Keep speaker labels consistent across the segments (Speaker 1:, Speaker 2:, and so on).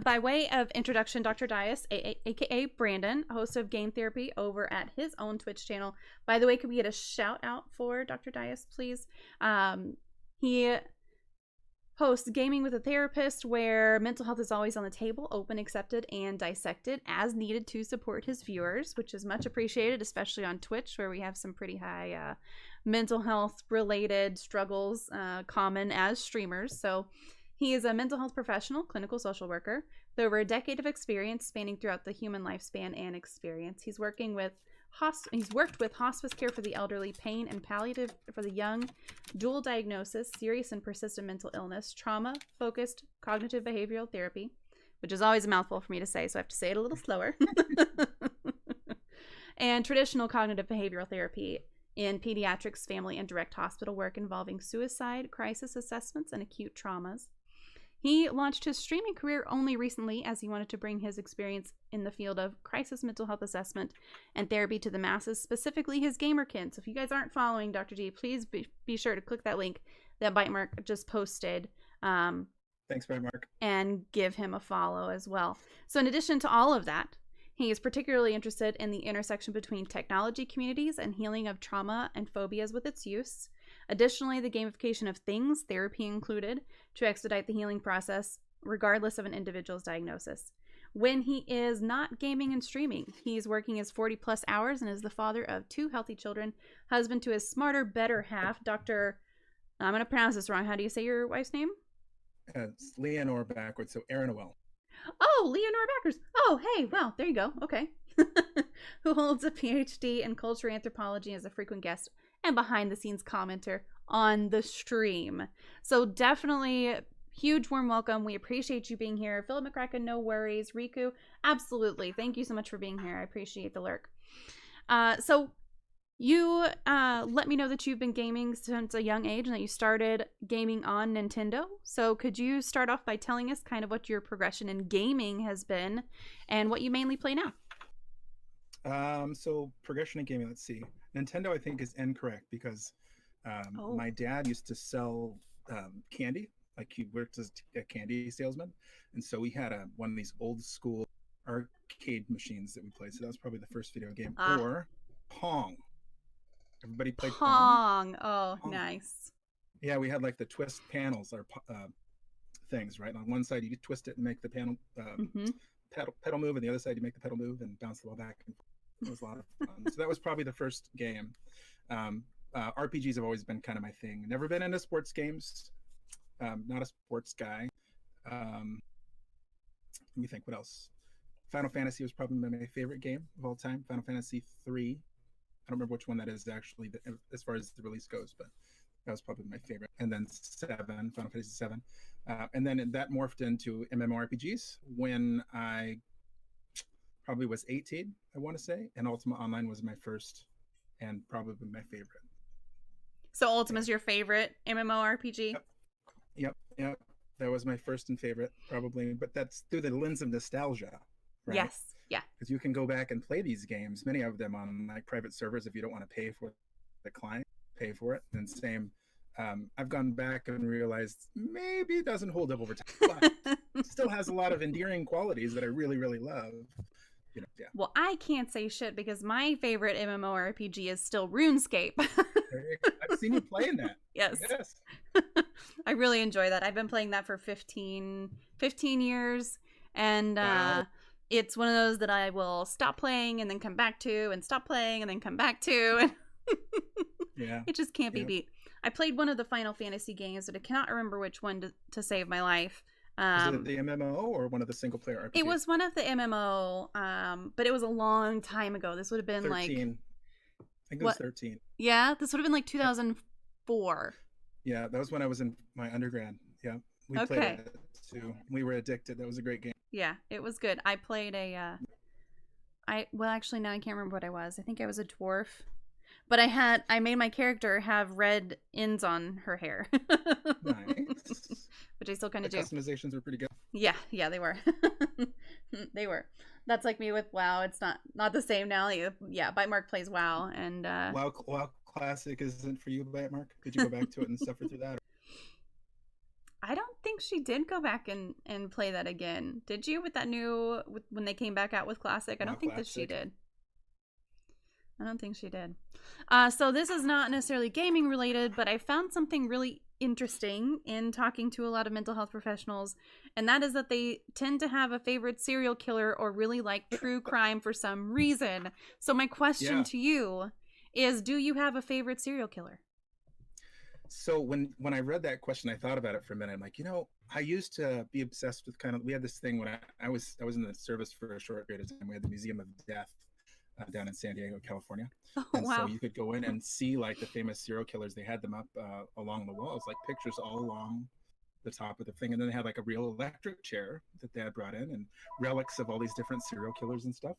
Speaker 1: By way of introduction, DrDyaus, aka Brandon, host of Game Therapy over at his own Twitch channel. By the way, could we get a shout out for DrDyaus, please? He hosts Gaming with a Therapist, where mental health is always on the table, open, accepted, and dissected as needed to support his viewers, which is much appreciated, especially on Twitch, where we have some pretty high mental health related struggles common as streamers. So he is a mental health professional, clinical social worker, with over a decade of experience spanning throughout the human lifespan and experience. He's worked with hospice care for the elderly, pain and palliative for the young, dual diagnosis, serious and persistent mental illness, trauma-focused cognitive behavioral therapy, which is always a mouthful for me to say, so I have to say it a little slower, and traditional cognitive behavioral therapy in pediatrics, family, and direct hospital work involving suicide, crisis assessments, and acute traumas. He launched his streaming career only recently, as he wanted to bring his experience in the field of crisis mental health assessment and therapy to the masses, specifically his gamerkin. So if you guys aren't following Dr. D, please be sure to click that link that Bitemark just posted.
Speaker 2: Thanks, Bitemark.
Speaker 1: And give him a follow as well. So in addition to all of that, he is particularly interested in the intersection between technology communities and healing of trauma and phobias with its use. Additionally, the gamification of things, therapy included, to expedite the healing process regardless of an individual's diagnosis. When he is not gaming and streaming, he's working his 40-plus hours and is the father of 2 healthy children, husband to his smarter, better half, Dr. I'm going to pronounce this wrong. How do you say your wife's name?
Speaker 2: It's Leonore backwards, so Eronoel.
Speaker 1: Oh, Leonore backwards. Oh, hey, well, there you go. Okay. Who holds a PhD in Cultural Anthropology, as a frequent guest and behind-the-scenes commenter on the stream. So definitely huge warm welcome. We appreciate you being here. Philip McCracken, no worries. Riku, absolutely. Thank you so much for being here. I appreciate the lurk. So you let me know that you've been gaming since a young age and that you started gaming on Nintendo. So could you start off by telling us kind of what your progression in gaming has been and what you mainly play now?
Speaker 2: So progression in gaming, let's see. Nintendo, I think, is incorrect because my dad used to sell candy. Like, he worked as a candy salesman. And so we had one of these old school arcade machines that we played. So that was probably the first video game. Or Pong. Everybody played Pong.
Speaker 1: Oh, Pong. Nice.
Speaker 2: Yeah, we had like the twist panels or things, right? On one side, you could twist it and make the panel pedal move, and the other side you make the pedal move and bounce the ball back and forth. It was a lot of fun. So that was probably the first game. RPGs have always been kind of my thing. Never been into sports games. Not a sports guy. Let me think, what else? Final Fantasy was probably my favorite game of all time. Final Fantasy 3. I don't remember which one that is actually as far as the release goes, but that was probably my favorite. And then 7, Final Fantasy 7. And then that morphed into MMORPGs when I probably was 18, I want to say. And Ultima Online was my first and probably my favorite.
Speaker 1: So Ultima's your favorite MMORPG?
Speaker 2: Yep. That was my first and favorite, probably. But that's through the lens of nostalgia, right?
Speaker 1: Yes, yeah.
Speaker 2: Because you can go back and play these games, many of them on like private servers if you don't want to pay for the client, pay for it. And same, I've gone back and realized maybe it doesn't hold up over time, but it still has a lot of endearing qualities that I really, really love. You know, yeah.
Speaker 1: Well, I can't say shit because my favorite MMORPG is still RuneScape.
Speaker 2: I've seen you playing that.
Speaker 1: Yes. I really enjoy that. I've been playing that for 15 years, and wow. It's one of those that I will stop playing and then come back to, and stop playing and then come back to.
Speaker 2: Yeah.
Speaker 1: It just can't be beat. I played one of the Final Fantasy games, but I cannot remember which one to save my life.
Speaker 2: Was it the MMO or one of the single player RPGs?
Speaker 1: It was one of the MMO, but it was a long time ago. This would have been 13.
Speaker 2: I think it was 13.
Speaker 1: Yeah, this would have been like 2004.
Speaker 2: Yeah, that was when I was in my undergrad. Yeah, we played it too. We were addicted. That was a great game.
Speaker 1: Yeah, it was good. I played well, actually, now I can't remember what I was. I think I was a dwarf. But I made my character have red ends on her hair.
Speaker 2: Nice.
Speaker 1: Which I still kind of do.
Speaker 2: Customizations were pretty good.
Speaker 1: Yeah, they were. That's like me with WoW. It's not the same now. Yeah, Bitemark plays WoW, and
Speaker 2: WoW Classic isn't for you, Bitemark? Did you go back to it and suffer through that?
Speaker 1: I don't think she did go back and play that again. Did you with that when they came back out with Classic? I don't think that she did. I don't think she did. So this is not necessarily gaming related, but I found something really interesting in talking to a lot of mental health professionals, and that is that they tend to have a favorite serial killer or really like true crime for some reason. So my question to you is, do you have a favorite serial killer?
Speaker 2: So when I read that question, I thought about it for a minute. I'm like, I used to be obsessed with we had this thing when I was in the service for a short period of time. We had the Museum of Death down in San Diego, California. And so you could go in and see like the famous serial killers. They had them up along the walls, like pictures all along the top of the thing. And then they had like a real electric chair that they had brought in and relics of all these different serial killers and stuff.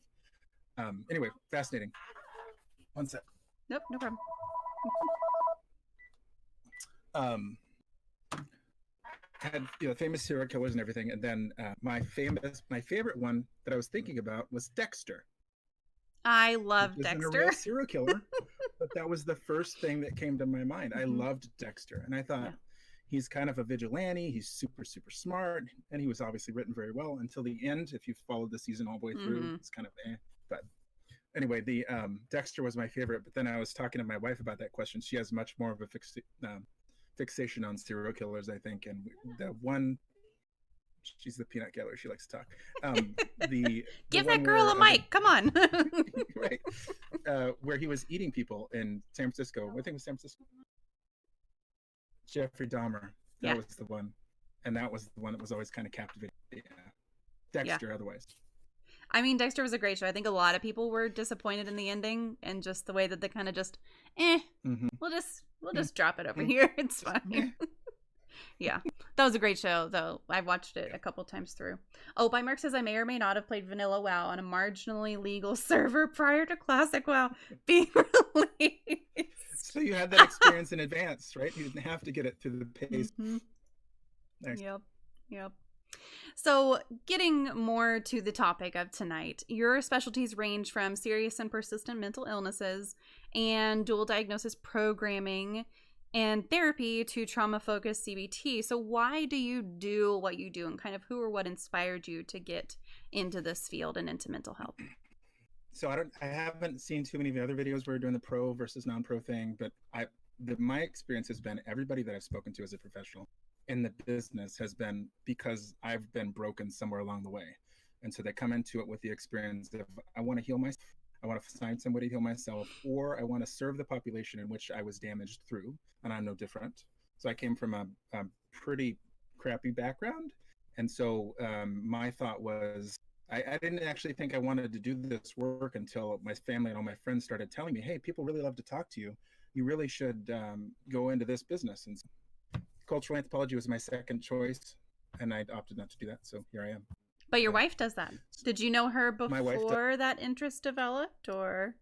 Speaker 2: Anyway, fascinating. One sec.
Speaker 1: Nope, no problem.
Speaker 2: Had famous serial killers and everything. And then my favorite one that I was thinking about was Dexter.
Speaker 1: I love Dexter.
Speaker 2: He wasn't a real serial killer, but that was the first thing that came to my mind. I loved Dexter, and I thought he's kind of a vigilante. He's super, super smart, and he was obviously written very well until the end. If you've followed the season all the way through, it's kind of But anyway, the Dexter was my favorite. But then I was talking to my wife about that question. She has much more of a fixation on serial killers, I think, and the one. She's the peanut gallery. She likes to talk.
Speaker 1: Give that girl a mic. Come on.
Speaker 2: Right. Where he was eating people in San Francisco. I think it was San Francisco. Jeffrey Dahmer. That was the one. And that was the one that was always kind of captivating. Yeah. Dexter, otherwise.
Speaker 1: I mean, Dexter was a great show. I think a lot of people were disappointed in the ending and just the way that they kind of just, we'll just drop it over here. It's fine. Yeah, that was a great show, though. I watched it a couple times through. Oh, by Mark says, I may or may not have played Vanilla WoW on a marginally legal server prior to Classic WoW being released.
Speaker 2: So you had that experience in advance, right? You didn't have to get it through the pace. Nice.
Speaker 1: Yep. So getting more to the topic of tonight, your specialties range from serious and persistent mental illnesses and dual diagnosis programming and therapy to trauma-focused CBT. So why do you do what you do, and kind of who or what inspired you to get into this field and into mental health?
Speaker 2: So I haven't seen too many of the other videos where we're doing the pro versus non-pro thing, but my experience has been everybody that I've spoken to as a professional in the business has been because I've been broken somewhere along the way. And so they come into it with the experience of, I want to heal myself. I want to find somebody to heal myself, or I want to serve the population in which I was damaged through, and I'm no different. So I came from a pretty crappy background. And so my thought was, I didn't actually think I wanted to do this work until my family and all my friends started telling me, hey, people really love to talk to you. You really should go into this business. And so Cultural Anthropology was my second choice, and I opted not to do that. So here I am.
Speaker 1: But your wife does that. Did you know her before that interest developed, or?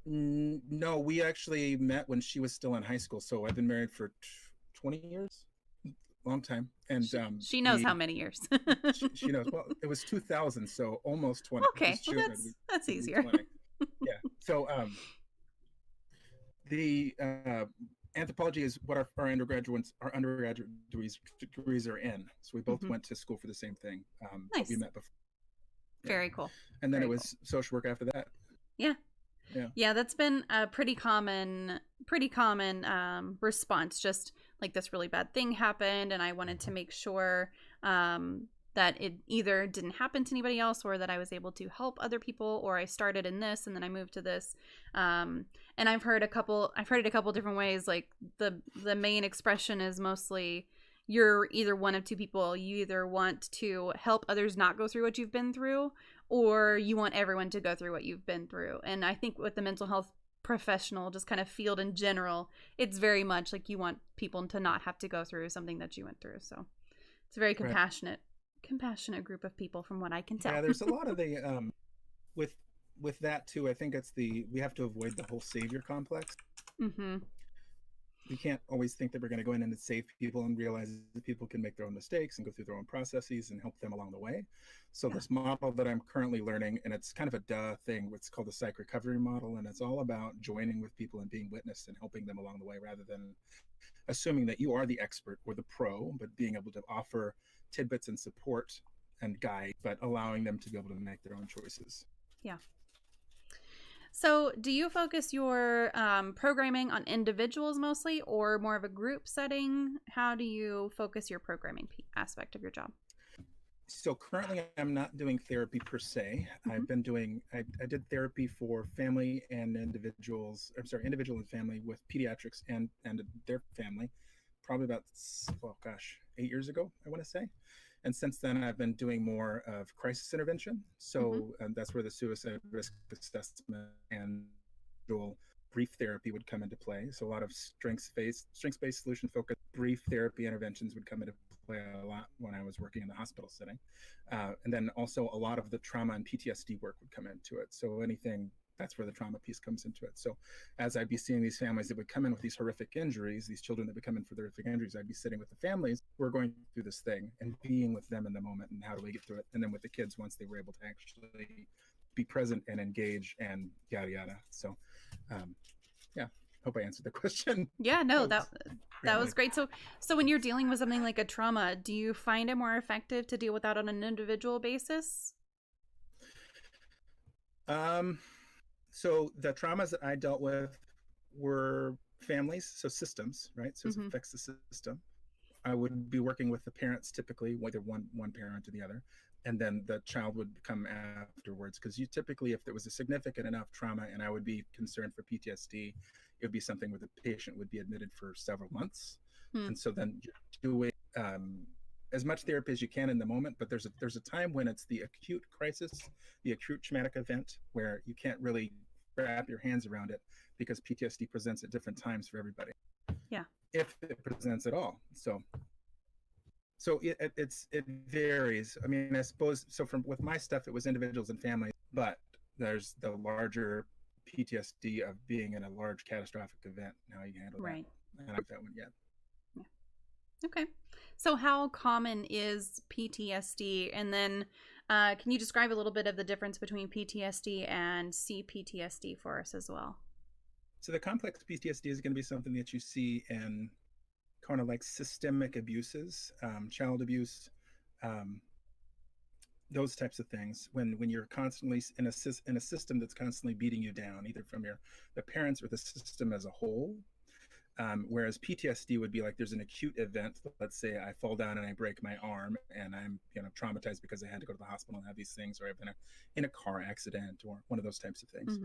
Speaker 2: No, we actually met when she was still in high school. So I've been married for 20 years, long time. And
Speaker 1: she knows how many years.
Speaker 2: she knows. Well, it was 2000, so almost 20.
Speaker 1: Okay, well, that's easier.
Speaker 2: Yeah. So the anthropology is what our undergraduate degrees are in. So we both went to school for the same thing.
Speaker 1: Nice.
Speaker 2: We met before. Yeah.
Speaker 1: Very cool.
Speaker 2: And then it was social work after that.
Speaker 1: Yeah, that's been a pretty common response. Just like, this really bad thing happened, and I wanted to make sure that it either didn't happen to anybody else, or that I was able to help other people, or I started in this and then I moved to this. And I've heard it a couple different ways. Like the main expression is mostly, you're either one of two people. You either want to help others not go through what you've been through, or you want everyone to go through what you've been through. And I think with the mental health professional, just kind of field in general, it's very much like you want people to not have to go through something that you went through. So it's a very compassionate group of people, from what I can tell.
Speaker 2: Yeah, there's a lot of the with that too. I think it's we have to avoid the whole savior complex. We can't always think that we're going to go in and save people, and realize that people can make their own mistakes and go through their own processes and help them along the way. So this model that I'm currently learning, and it's kind of a thing, what's called the psych recovery model, and it's all about joining with people and being witness and helping them along the way, rather than assuming that you are the expert or the pro, but being able to offer tidbits and support and guide, but allowing them to be able to make their own choices.
Speaker 1: Yeah. So do you focus your programming on individuals mostly, or more of a group setting? How do you focus your programming aspect of your job?
Speaker 2: So currently I'm not doing therapy per se. I've been doing, I did therapy for family and individuals, I'm sorry, individual and family with pediatrics and their family, probably about, well, gosh, 8 years ago, I want to say. And since then, I've been doing more of crisis intervention. So that's where the suicide risk assessment and brief therapy would come into play. So a lot of strengths-based solution focused brief therapy interventions would come into play a lot when I was working in the hospital setting. And then also a lot of the trauma and PTSD work would come into it. So anything, that's where the trauma piece comes into it. So as I'd be seeing these families that would come in with these horrific injuries, these children that would come in for the horrific injuries, I'd be sitting with the families who are going through this thing and being with them in the moment and how do we get through it. And then with the kids, once they were able to actually be present and engage and yada, yada. So yeah, hope I answered the question.
Speaker 1: Yeah, no, that was great. So when you're dealing with something like a trauma, do you find it more effective to deal with that on an individual basis?
Speaker 2: So the traumas that I dealt with were families, so systems, right? So it affects the system. I would be working with the parents typically, whether one parent or the other, and then the child would come afterwards. Because you typically, if there was a significant enough trauma and I would be concerned for PTSD, it would be something where the patient would be admitted for several months. And so then you're doing as much therapy as you can in the moment, but there's a time when it's the acute crisis, the acute traumatic event, where you can't really wrap your hands around it because PTSD presents at different times for everybody.
Speaker 1: Yeah.
Speaker 2: If it presents at all. So it varies. I mean, I suppose, so with my stuff, it was individuals and families, but there's the larger PTSD of being in a large catastrophic event. How you handle that. I don't have that one yet.
Speaker 1: Yeah. Okay. So how common is PTSD? And then can you describe a little bit of the difference between PTSD and C-PTSD for us as well?
Speaker 2: So the complex PTSD is going to be something that you see in kind of like systemic abuses, child abuse, those types of things. When you're constantly in a system that's constantly beating you down, either from the parents or the system as a whole. Whereas PTSD would be like there's an acute event. Let's say I fall down and I break my arm and I'm traumatized because I had to go to the hospital and have these things, or I've been in a car accident or one of those types of things.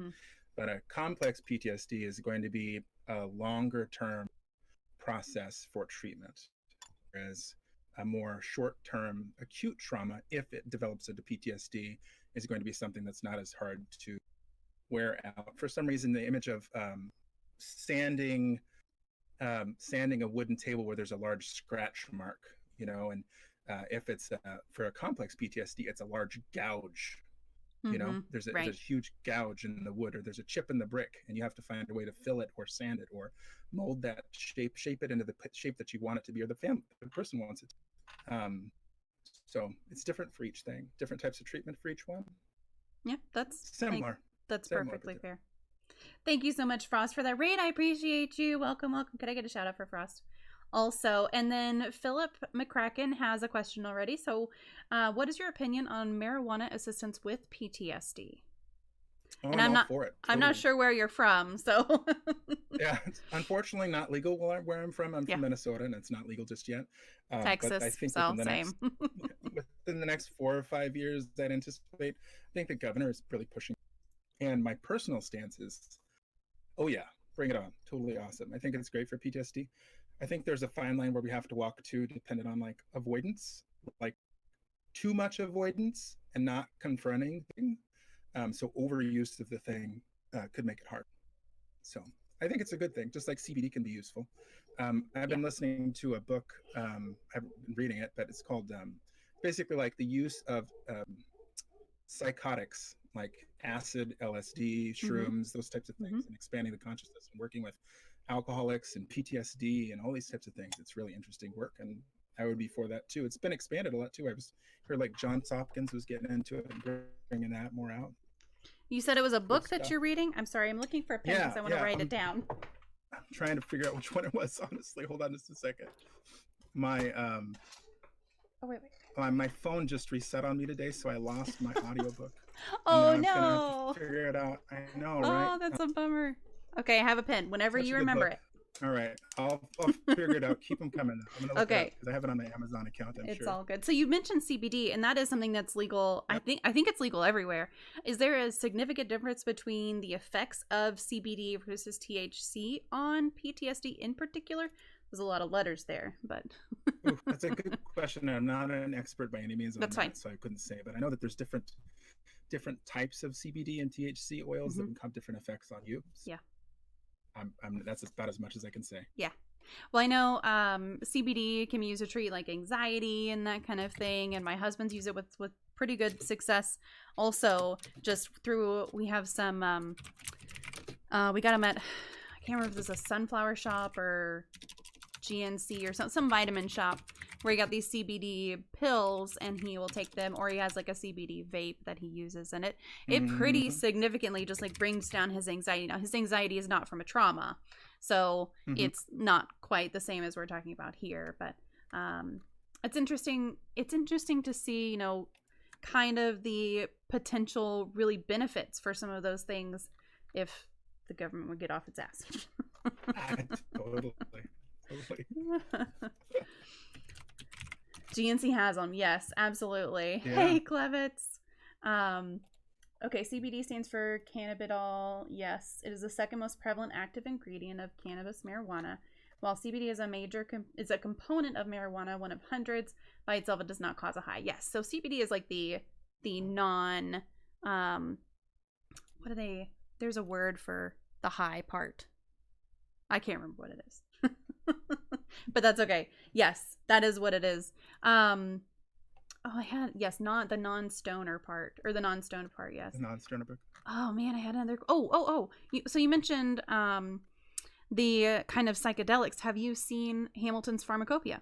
Speaker 2: But a complex PTSD is going to be a longer term process for treatment, whereas a more short-term acute trauma, if it develops into PTSD, is going to be something that's not as hard to wear out. For some reason, the image of sanding a wooden table where there's a large scratch mark, and if it's for a complex PTSD, it's a large gouge. There's a huge gouge in the wood, or there's a chip in the brick, and you have to find a way to fill it or sand it or mold that shape it into the shape that you want it to be, or the person wants it to. So it's different for each thing, different types of treatment for each one.
Speaker 1: Yeah, that's
Speaker 2: similar.
Speaker 1: That's perfectly fair. Thank you so much, Frost, for that raid. I appreciate you. Welcome. Could I get a shout out for Frost? Also, and then Philip McCracken has a question already. So, what is your opinion on marijuana assistance with PTSD?
Speaker 2: Oh,
Speaker 1: and I'm not
Speaker 2: for it. Totally.
Speaker 1: I'm not sure where you're from, so
Speaker 2: yeah, it's unfortunately not legal where I'm from. I'm from Minnesota, and it's not legal just yet.
Speaker 1: Texas,
Speaker 2: but I think within the next 4 or 5 years, I'd anticipate. I think the governor is really pushing. And my personal stance is, oh yeah, bring it on. Totally awesome. I think it's great for PTSD. I think there's a fine line where we have to walk to, depending on like avoidance, like too much avoidance and not confronting things. So overuse of the thing could make it hard. So I think it's a good thing, just like CBD can be useful. I've been listening to a book, I've been reading it, but it's called basically like the use of psychotics like acid, LSD, shrooms, those types of things, and expanding the consciousness and working with alcoholics and PTSD and all these types of things. It's really interesting work, and I would be for that too. It's been expanded a lot too. I heard like Johns Hopkins was getting into it and bringing that more out.
Speaker 1: You said it was a book that you're reading? I'm sorry, I'm looking for a pen because I want to write it down.
Speaker 2: trying to figure out which one it was. Honestly, hold on just a second. My
Speaker 1: Oh wait.
Speaker 2: my phone just reset on me today, so I lost my audiobook.
Speaker 1: Oh
Speaker 2: and now I'm gonna
Speaker 1: no!
Speaker 2: have to figure it out. I know,
Speaker 1: Oh,
Speaker 2: right?
Speaker 1: that's a bummer. Okay, I have a pen. Whenever
Speaker 2: Such
Speaker 1: you
Speaker 2: a good
Speaker 1: remember
Speaker 2: book.
Speaker 1: it.
Speaker 2: All right, I'll figure it out. Keep them coming. I'm gonna look it up
Speaker 1: Okay.
Speaker 2: because I have it on my Amazon account. I'm
Speaker 1: It's
Speaker 2: sure.
Speaker 1: all good. So you mentioned CBD, and that is something that's legal.
Speaker 2: Yep.
Speaker 1: I think it's legal everywhere. Is there a significant difference between the effects of CBD versus THC on PTSD in particular? There's a lot of letters there, but
Speaker 2: Ooh, that's a good question. I'm not an expert by any means on
Speaker 1: That's
Speaker 2: that,
Speaker 1: fine.
Speaker 2: so I couldn't say. But I know that there's different types of CBD and THC oils that can have different effects on you.
Speaker 1: Yeah.
Speaker 2: That's about as much as I can say.
Speaker 1: Yeah. Well, I know CBD can be used to treat like anxiety and that kind of thing, and my husband's used it with pretty good success. Also, just through we have some we got them at, I can't remember if this is a Sunflower shop or GNC or some vitamin shop where he got these CBD pills and he will take them, or he has like a CBD vape that he uses, and it pretty significantly just like brings down his anxiety. Now his anxiety is not from a trauma, so it's not quite the same as we're talking about here, but it's interesting to see, you know, kind of the potential really benefits for some of those things if the government would get off its ass.
Speaker 2: Totally.
Speaker 1: GNC has them. Yes, absolutely.
Speaker 2: Yeah.
Speaker 1: Hey, Clevitz. Okay, CBD stands for cannabidiol. Yes, it is the second most prevalent active ingredient of cannabis marijuana. While CBD is a component of marijuana, one of hundreds, by itself it does not cause a high. Yes, so CBD is like the non what are they? There's a word for the high part. I can't remember what it is. But that's okay. Yes, that is what it is. Not the non-stoner part, or the non-stoner part. Yes,
Speaker 2: The non-stoner book.
Speaker 1: Oh man, I had another. So you mentioned the kind of psychedelics. Have you seen Hamilton's Pharmacopoeia?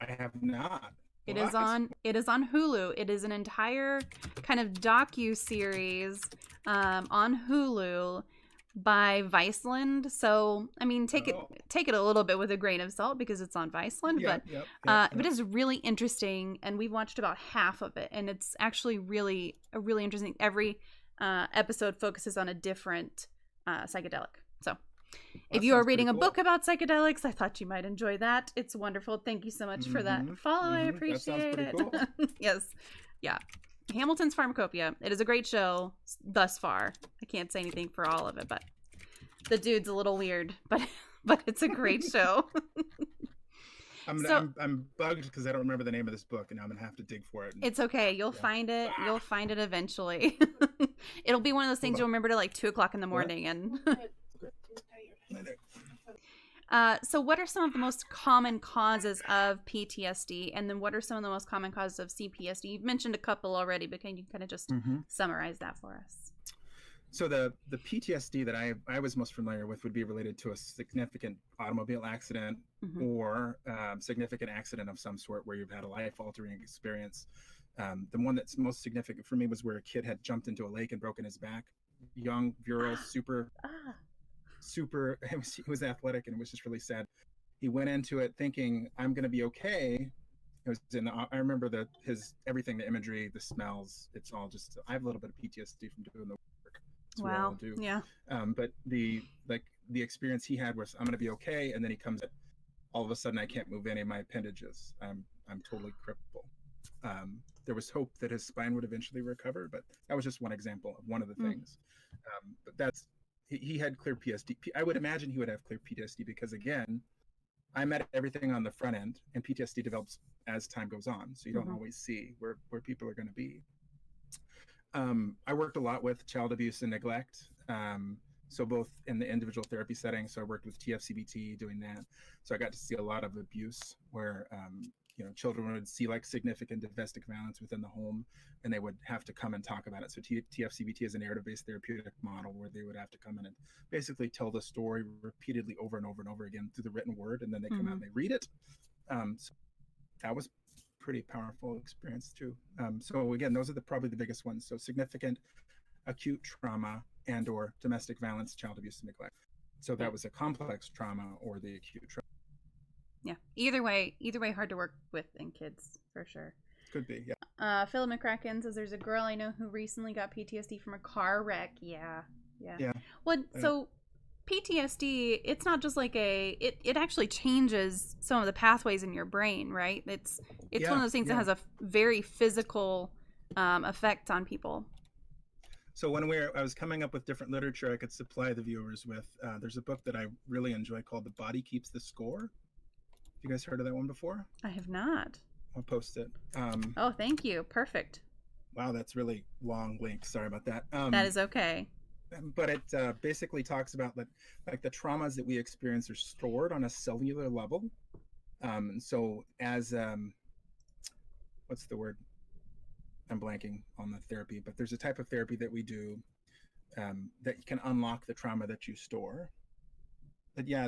Speaker 2: I have not.
Speaker 1: It is on Hulu. It is an entire kind of docu-series on Hulu by Viceland. So I mean, take it a little bit with a grain of salt because it's on Viceland, but it's really interesting, and we've watched about half of it, and it's actually really interesting. Every episode focuses on a different psychedelic. So if you are reading a book about psychedelics, I thought you might enjoy that. It's wonderful. Thank you so much for that follow. I appreciate it. Cool. Yes. Yeah. Hamilton's Pharmacopoeia. It is a great show thus far. I can't say anything for all of it, but the dude's a little weird, but it's a great show.
Speaker 2: I'm bugged because I don't remember the name of this book, and I'm gonna have to dig for it.
Speaker 1: It's okay. You'll find it. You'll find it eventually. It'll be one of those things you'll remember to like 2:00 in the morning. And so what are some of the most common causes of PTSD, and then what are some of the most common causes of CPTSD? You've mentioned a couple already, but can you kind of just summarize that for us?
Speaker 2: So the PTSD that I was most familiar with would be related to a significant automobile accident or significant accident of some sort where you've had a life-altering experience. The one that's most significant for me was where a kid had jumped into a lake and broken his back. Young, virile, super. He was athletic, and it was just really sad. He went into it thinking, I'm going to be okay. It was I remember everything, the imagery, the smells. It's all just. I have a little bit of PTSD from doing the work.
Speaker 1: Wow. Yeah.
Speaker 2: But the experience he had was, I'm going to be okay, and then he comes at, all of a sudden I can't move any of my appendages. I'm totally crippled. There was hope that his spine would eventually recover, but that was just one example of one of the things. But he had clear PTSD. I would imagine he would have clear PTSD because, again, I met everything on the front end, and PTSD develops as time goes on. So you don't always see where people are going to be. I worked a lot with child abuse and neglect. So both in the individual therapy setting. So I worked with TFCBT doing that. So I got to see a lot of abuse where, children would see like significant domestic violence within the home, and they would have to come and talk about it. So TFCBT is a narrative-based therapeutic model where they would have to come in and basically tell the story repeatedly over and over and over again through the written word, and then they come out and they read it. So that was pretty powerful experience too. So again, those are probably the biggest ones. So significant acute trauma and or domestic violence, child abuse and neglect. So that was a complex trauma or the acute trauma.
Speaker 1: Yeah. Either way, hard to work with in kids for sure.
Speaker 2: Could be, yeah.
Speaker 1: Phil McCracken says there's a girl I know who recently got PTSD from a car wreck. Yeah. Well, so PTSD, it's not just like it actually changes some of the pathways in your brain, right? It's one of those things that has a very physical effect on people.
Speaker 2: So when I was coming up with different literature I could supply the viewers with, there's a book that I really enjoy called The Body Keeps the Score. You guys heard of that one before?
Speaker 1: I have not.
Speaker 2: I'll post it.
Speaker 1: Oh, thank you. Perfect.
Speaker 2: Wow, that's really long link. Sorry about that.
Speaker 1: That is okay.
Speaker 2: But it basically talks about that, like the traumas that we experience are stored on a cellular level. So as what's the word? I'm blanking on the therapy, but there's a type of therapy that we do that can unlock the trauma that you store. But yeah,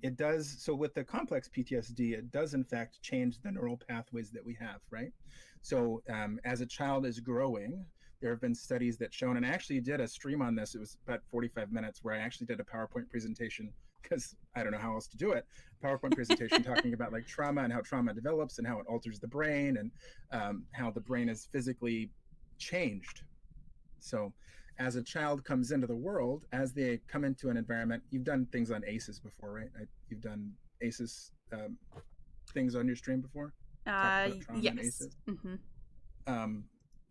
Speaker 2: it does. So with the complex PTSD, it does in fact change the neural pathways that we have, right? So as a child is growing, there have been studies that shown, and I actually did a stream on this. It was about 45 minutes where I actually did a PowerPoint presentation because I don't know how else to do it. PowerPoint presentation talking about like trauma and how trauma develops and how it alters the brain and how the brain is physically changed. So as a child comes into the world, as they come into an environment, you've done things on ACEs before, right? You've done ACEs things on your stream before?
Speaker 1: Yes. Mm-hmm.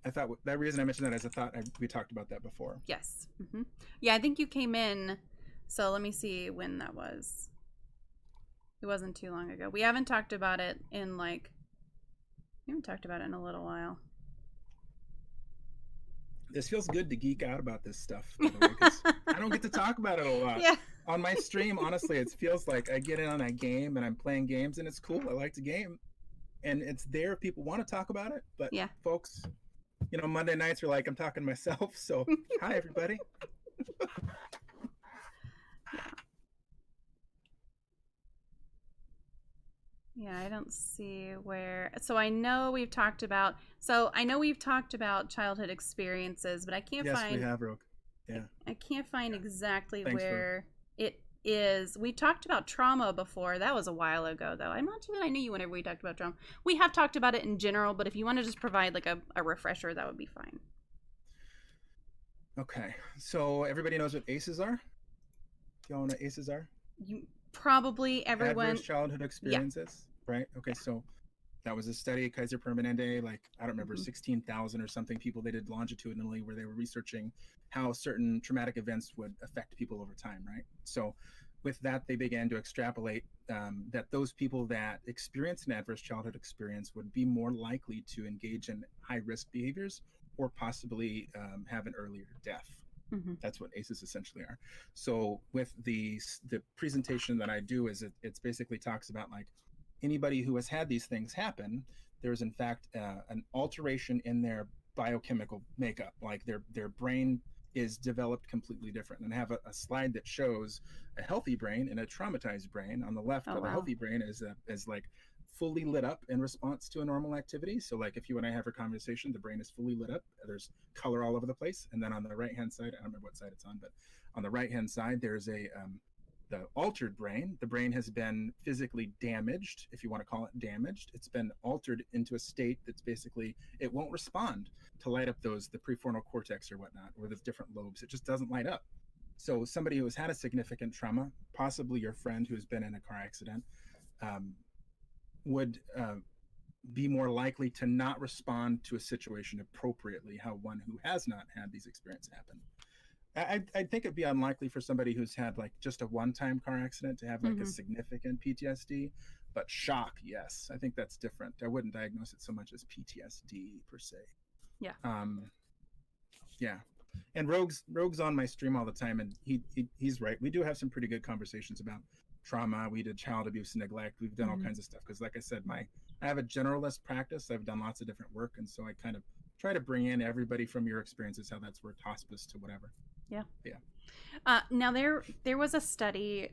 Speaker 2: I thought that reason I mentioned that is I thought we talked about that before.
Speaker 1: Yes. Mm-hmm. Yeah, I think you came in. So let me see when that was. It wasn't too long ago. We haven't talked about it in we haven't talked about it in a little while.
Speaker 2: This feels good to geek out about this stuff, by the way, 'cause I don't get to talk about it a lot.
Speaker 1: Yeah.
Speaker 2: On my stream, honestly, it feels like I get in on a game and I'm playing games and it's cool. I like to game. And it's there if people want to talk about it. But folks, Monday nights are like I'm talking to myself. So hi, everybody.
Speaker 1: Yeah, I don't see where. So I know we've talked about childhood experiences, but I can't find.
Speaker 2: Yes, we have, Rogue. Yeah.
Speaker 1: I can't find exactly where it is. We talked about trauma before. That was a while ago, though. I'm not sure that I knew you whenever we talked about trauma. We have talked about it in general, but if you want to just provide like a refresher, that would be fine.
Speaker 2: Okay. So everybody knows what ACEs are? Do y'all know what ACEs are?
Speaker 1: Probably everyone.
Speaker 2: Adverse childhood experiences, right? Okay, so that was a study, Kaiser Permanente, I don't remember, 16,000 or something people they did longitudinally where they were researching how certain traumatic events would affect people over time, right? So with that, they began to extrapolate that those people that experienced an adverse childhood experience would be more likely to engage in high-risk behaviors or possibly have an earlier death. Mm-hmm. That's what ACEs essentially are. So with the presentation that I do it's basically talks about anybody who has had these things happen, there's in fact an alteration in their biochemical makeup, their brain is developed completely different. And I have a slide that shows a healthy brain and a traumatized brain. On the left, a healthy brain is fully lit up in response to a normal activity. So if you and I have a conversation, the brain is fully lit up. There's color all over the place. And then on the right-hand side, I don't remember what side it's on, but on the right-hand side, there's the altered brain. The brain has been physically damaged, if you want to call it damaged. It's been altered into a state that's basically, it won't respond to light up the prefrontal cortex or whatnot, or the different lobes. It just doesn't light up. So somebody who has had a significant trauma, possibly your friend who's been in a car accident, would be more likely to not respond to a situation appropriately, how one who has not had these experiences happen. I think it'd be unlikely for somebody who's had just a one-time car accident to have a significant PTSD, but shock, yes. I think that's different. I wouldn't diagnose it so much as PTSD per se.
Speaker 1: Yeah.
Speaker 2: Yeah. And Rogue's on my stream all the time, and he's right. We do have some pretty good conversations about trauma. We did child abuse and neglect. We've done all kinds of stuff because, like I said, I have a generalist practice. I've done lots of different work, and so I kind of try to bring in everybody from your experiences, how that's worked, hospice to whatever.
Speaker 1: Yeah. Now there was a study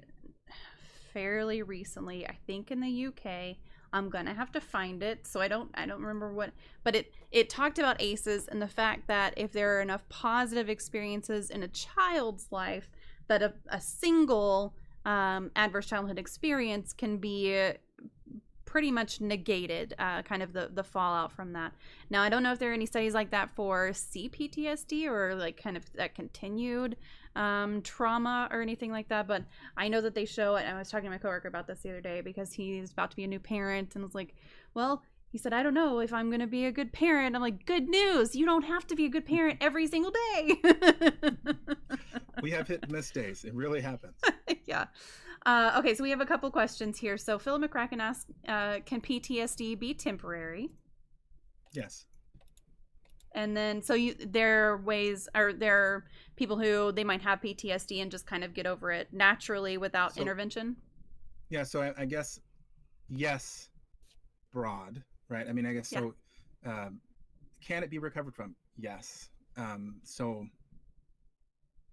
Speaker 1: fairly recently, I think in the UK. I'm gonna have to find it, so I don't remember what, but it talked about ACEs and the fact that if there are enough positive experiences in a child's life, that a single adverse childhood experience can be pretty much negated, kind of the fallout from that. Now, I don't know if there are any studies like that for C-PTSD or like kind of that continued trauma or anything like that, but I know that they show it. I was talking to my coworker about this the other day because he's about to be a new parent and was like, well, he said, I don't know if I'm going to be a good parent. I'm like, good news. You don't have to be a good parent every single day.
Speaker 2: We have hit and miss days. It really happens.
Speaker 1: Yeah. Okay, so we have a couple questions here. So Phil McCracken asks, can PTSD be temporary?
Speaker 2: Yes.
Speaker 1: And then, so there are ways, or there are people who they might have PTSD and just kind of get over it naturally without intervention?
Speaker 2: Yeah, so I guess, yes, broad, right? I mean, I guess, so can it be recovered from? Yes. So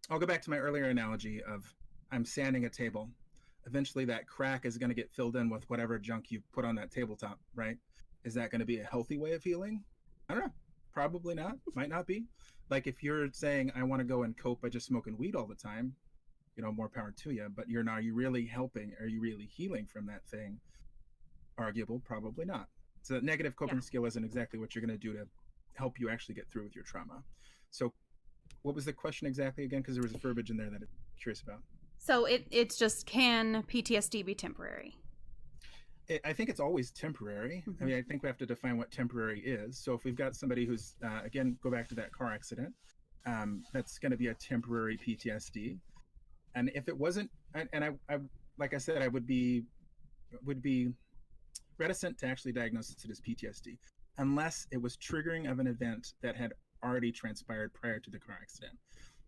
Speaker 2: I'll go back to my earlier analogy of I'm sanding a table. Eventually that crack is going to get filled in with whatever junk you put on that tabletop, right? Is that going to be a healthy way of healing? I don't know. Probably not. Might not be. Like if you're saying, I want to go and cope by just smoking weed all the time, more power to you. But are you really helping? Are you really healing from that thing? Arguable, probably not. So that negative coping skill isn't exactly what you're going to do to help you actually get through with your trauma. So what was the question exactly again? Because there was a verbiage in there that I'm curious about.
Speaker 1: So it's just, can PTSD be temporary?
Speaker 2: I think it's always temporary.
Speaker 1: Mm-hmm.
Speaker 2: I mean, I think we have to define what temporary is. So if we've got somebody who's, again, go back to that car accident, that's going to be a temporary PTSD. And if it wasn't, and I like I said, I would be reticent to actually diagnose it as PTSD, unless it was triggering of an event that had already transpired prior to the car accident.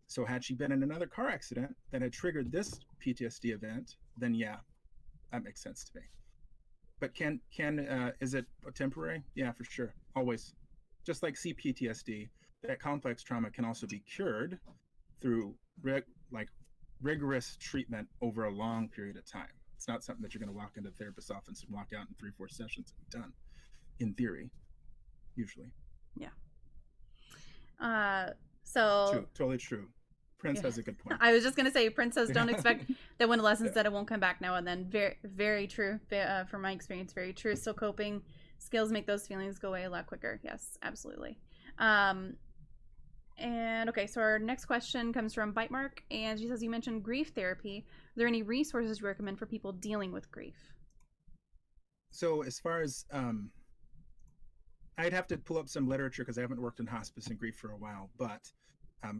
Speaker 2: So had she been in another car accident that had triggered this PTSD event, then yeah, that makes sense to me. But is it temporary? Yeah, for sure. Always. Just like C-PTSD, that complex trauma can also be cured through rigorous treatment over a long period of time. It's not something that you're going to walk into the therapist's office and walk out in 3-4 sessions and be done, in theory, usually.
Speaker 1: Yeah. So
Speaker 2: true, totally true. Prince has a good point.
Speaker 1: I was just going to say, Prince says, don't expect that when lessons that it won't come back now and then. Very, very true. From my experience, very true. So coping skills make those feelings go away a lot quicker. Yes, absolutely. And okay, so our next question comes from Bitemark, and she says, you mentioned grief therapy. Are there any resources you recommend for people dealing with grief?
Speaker 2: So as far as, I'd have to pull up some literature because I haven't worked in hospice and grief for a while, but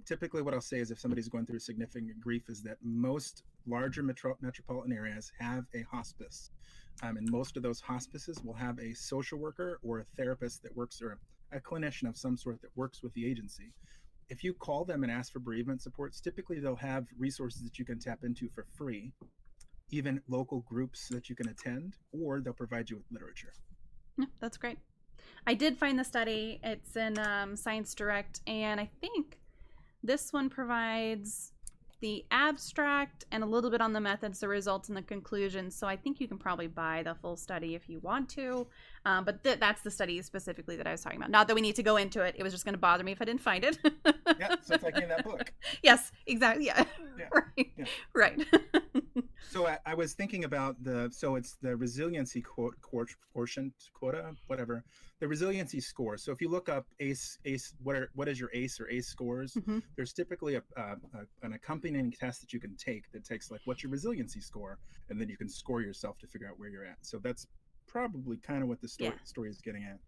Speaker 2: typically what I'll say is if somebody's going through significant grief is that most larger metropolitan areas have a hospice. And most of those hospices will have a social worker or a therapist that works, or a clinician of some sort that works with the agency. If you call them and ask for bereavement supports, typically they'll have resources that you can tap into for free, even local groups that you can attend, or they'll provide you with literature.
Speaker 1: Yeah, that's great. I did find the study. It's in Science Direct, and I think this one provides the abstract and a little bit on the methods, the results, and the conclusions. So I think you can probably buy the full study if you want to. But that's the study specifically that I was talking about. Not that we need to go into it. It was just going to bother me if I didn't find it.
Speaker 2: Yeah, so it's like in that book.
Speaker 1: Yes, exactly. Yeah. Right. Yeah. Right.
Speaker 2: So I was thinking about it's the resiliency quota, whatever, the resiliency score. So if you look up ACE, what is your ACE or ACE scores? Mm-hmm. There's typically an accompanying test that you can take that takes like, what's your resiliency score? And then you can score yourself to figure out where you're at. So that's probably kind of what the story is getting at.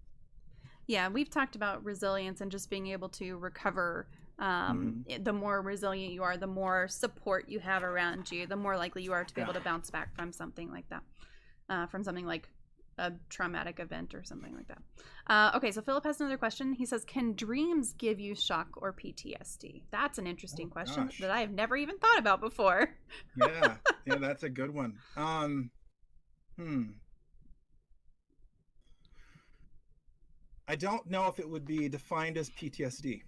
Speaker 1: Yeah, we've talked about resilience and just being able to recover. The more resilient you are, the more support you have around you, the more likely you are to be able to bounce back from something like that, from something like a traumatic event or something like that. Okay, so Philip has another question. He says, can dreams give you shock or PTSD? That's an interesting question that I have never even thought about before.
Speaker 2: Yeah, that's a good one. I don't know if it would be defined as PTSD.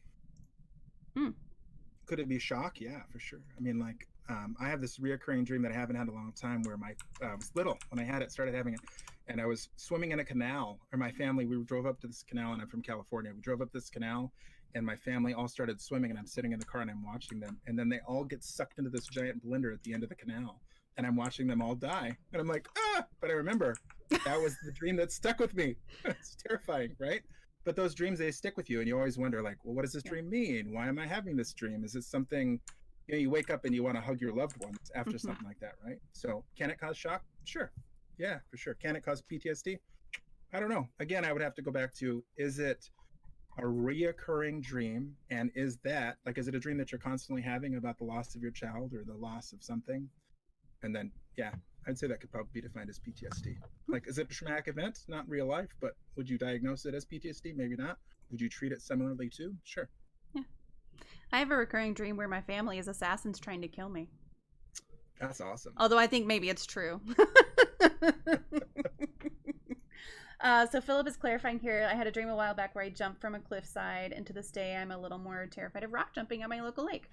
Speaker 2: Could it be shock? Yeah, for sure. I mean, like, I have this reoccurring dream that I haven't had in a long time where I was little when I had it, started having it, and I was swimming in a canal, or my family, we drove up to this canal, and I'm from California. We drove up this canal, and my family all started swimming, and I'm sitting in the car and I'm watching them, and then they all get sucked into this giant blender at the end of the canal, and I'm watching them all die, and I'm like, ah! But I remember that was the dream that stuck with me. It's terrifying, right? But those dreams, they stick with you, and you always wonder, like, well, what does this dream mean? Why am I having this dream? Is it something, you wake up and you want to hug your loved ones after something like that, right? So can it cause shock? Sure. Yeah, for sure. Can it cause PTSD? I don't know. Again, I would have to go back to, is it a reoccurring dream? And is that, like, is it a dream that you're constantly having about the loss of your child or the loss of something? And then, yeah, I'd say that could probably be defined as PTSD. Like, is it a traumatic event? Not real life, but would you diagnose it as PTSD? Maybe not. Would you treat it similarly too? Sure.
Speaker 1: Yeah. I have a recurring dream where my family is assassins trying to kill me.
Speaker 2: That's awesome.
Speaker 1: Although I think maybe it's true. So Philip is clarifying here. I had a dream a while back where I jumped from a cliffside, and to this day I'm a little more terrified of rock jumping at my local lake.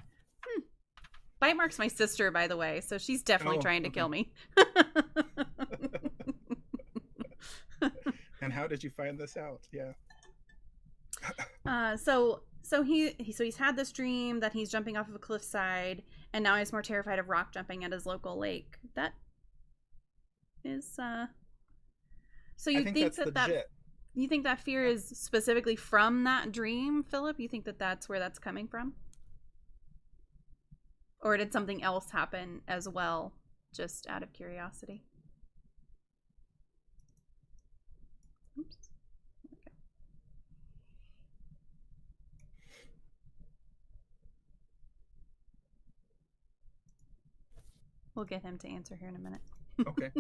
Speaker 1: Bite mark's my sister, by the way, so she's definitely trying to kill me.
Speaker 2: And how did you find this out? Yeah.
Speaker 1: So he's had this dream that he's jumping off of a cliffside, and now he's more terrified of rock jumping at his local lake. That is so you think that you think that fear is specifically from that dream, Philip? You think that that's where that's coming from? Or did something else happen as well, just out of curiosity? Oops. Okay. We'll get him to answer here in a minute.
Speaker 2: Okay.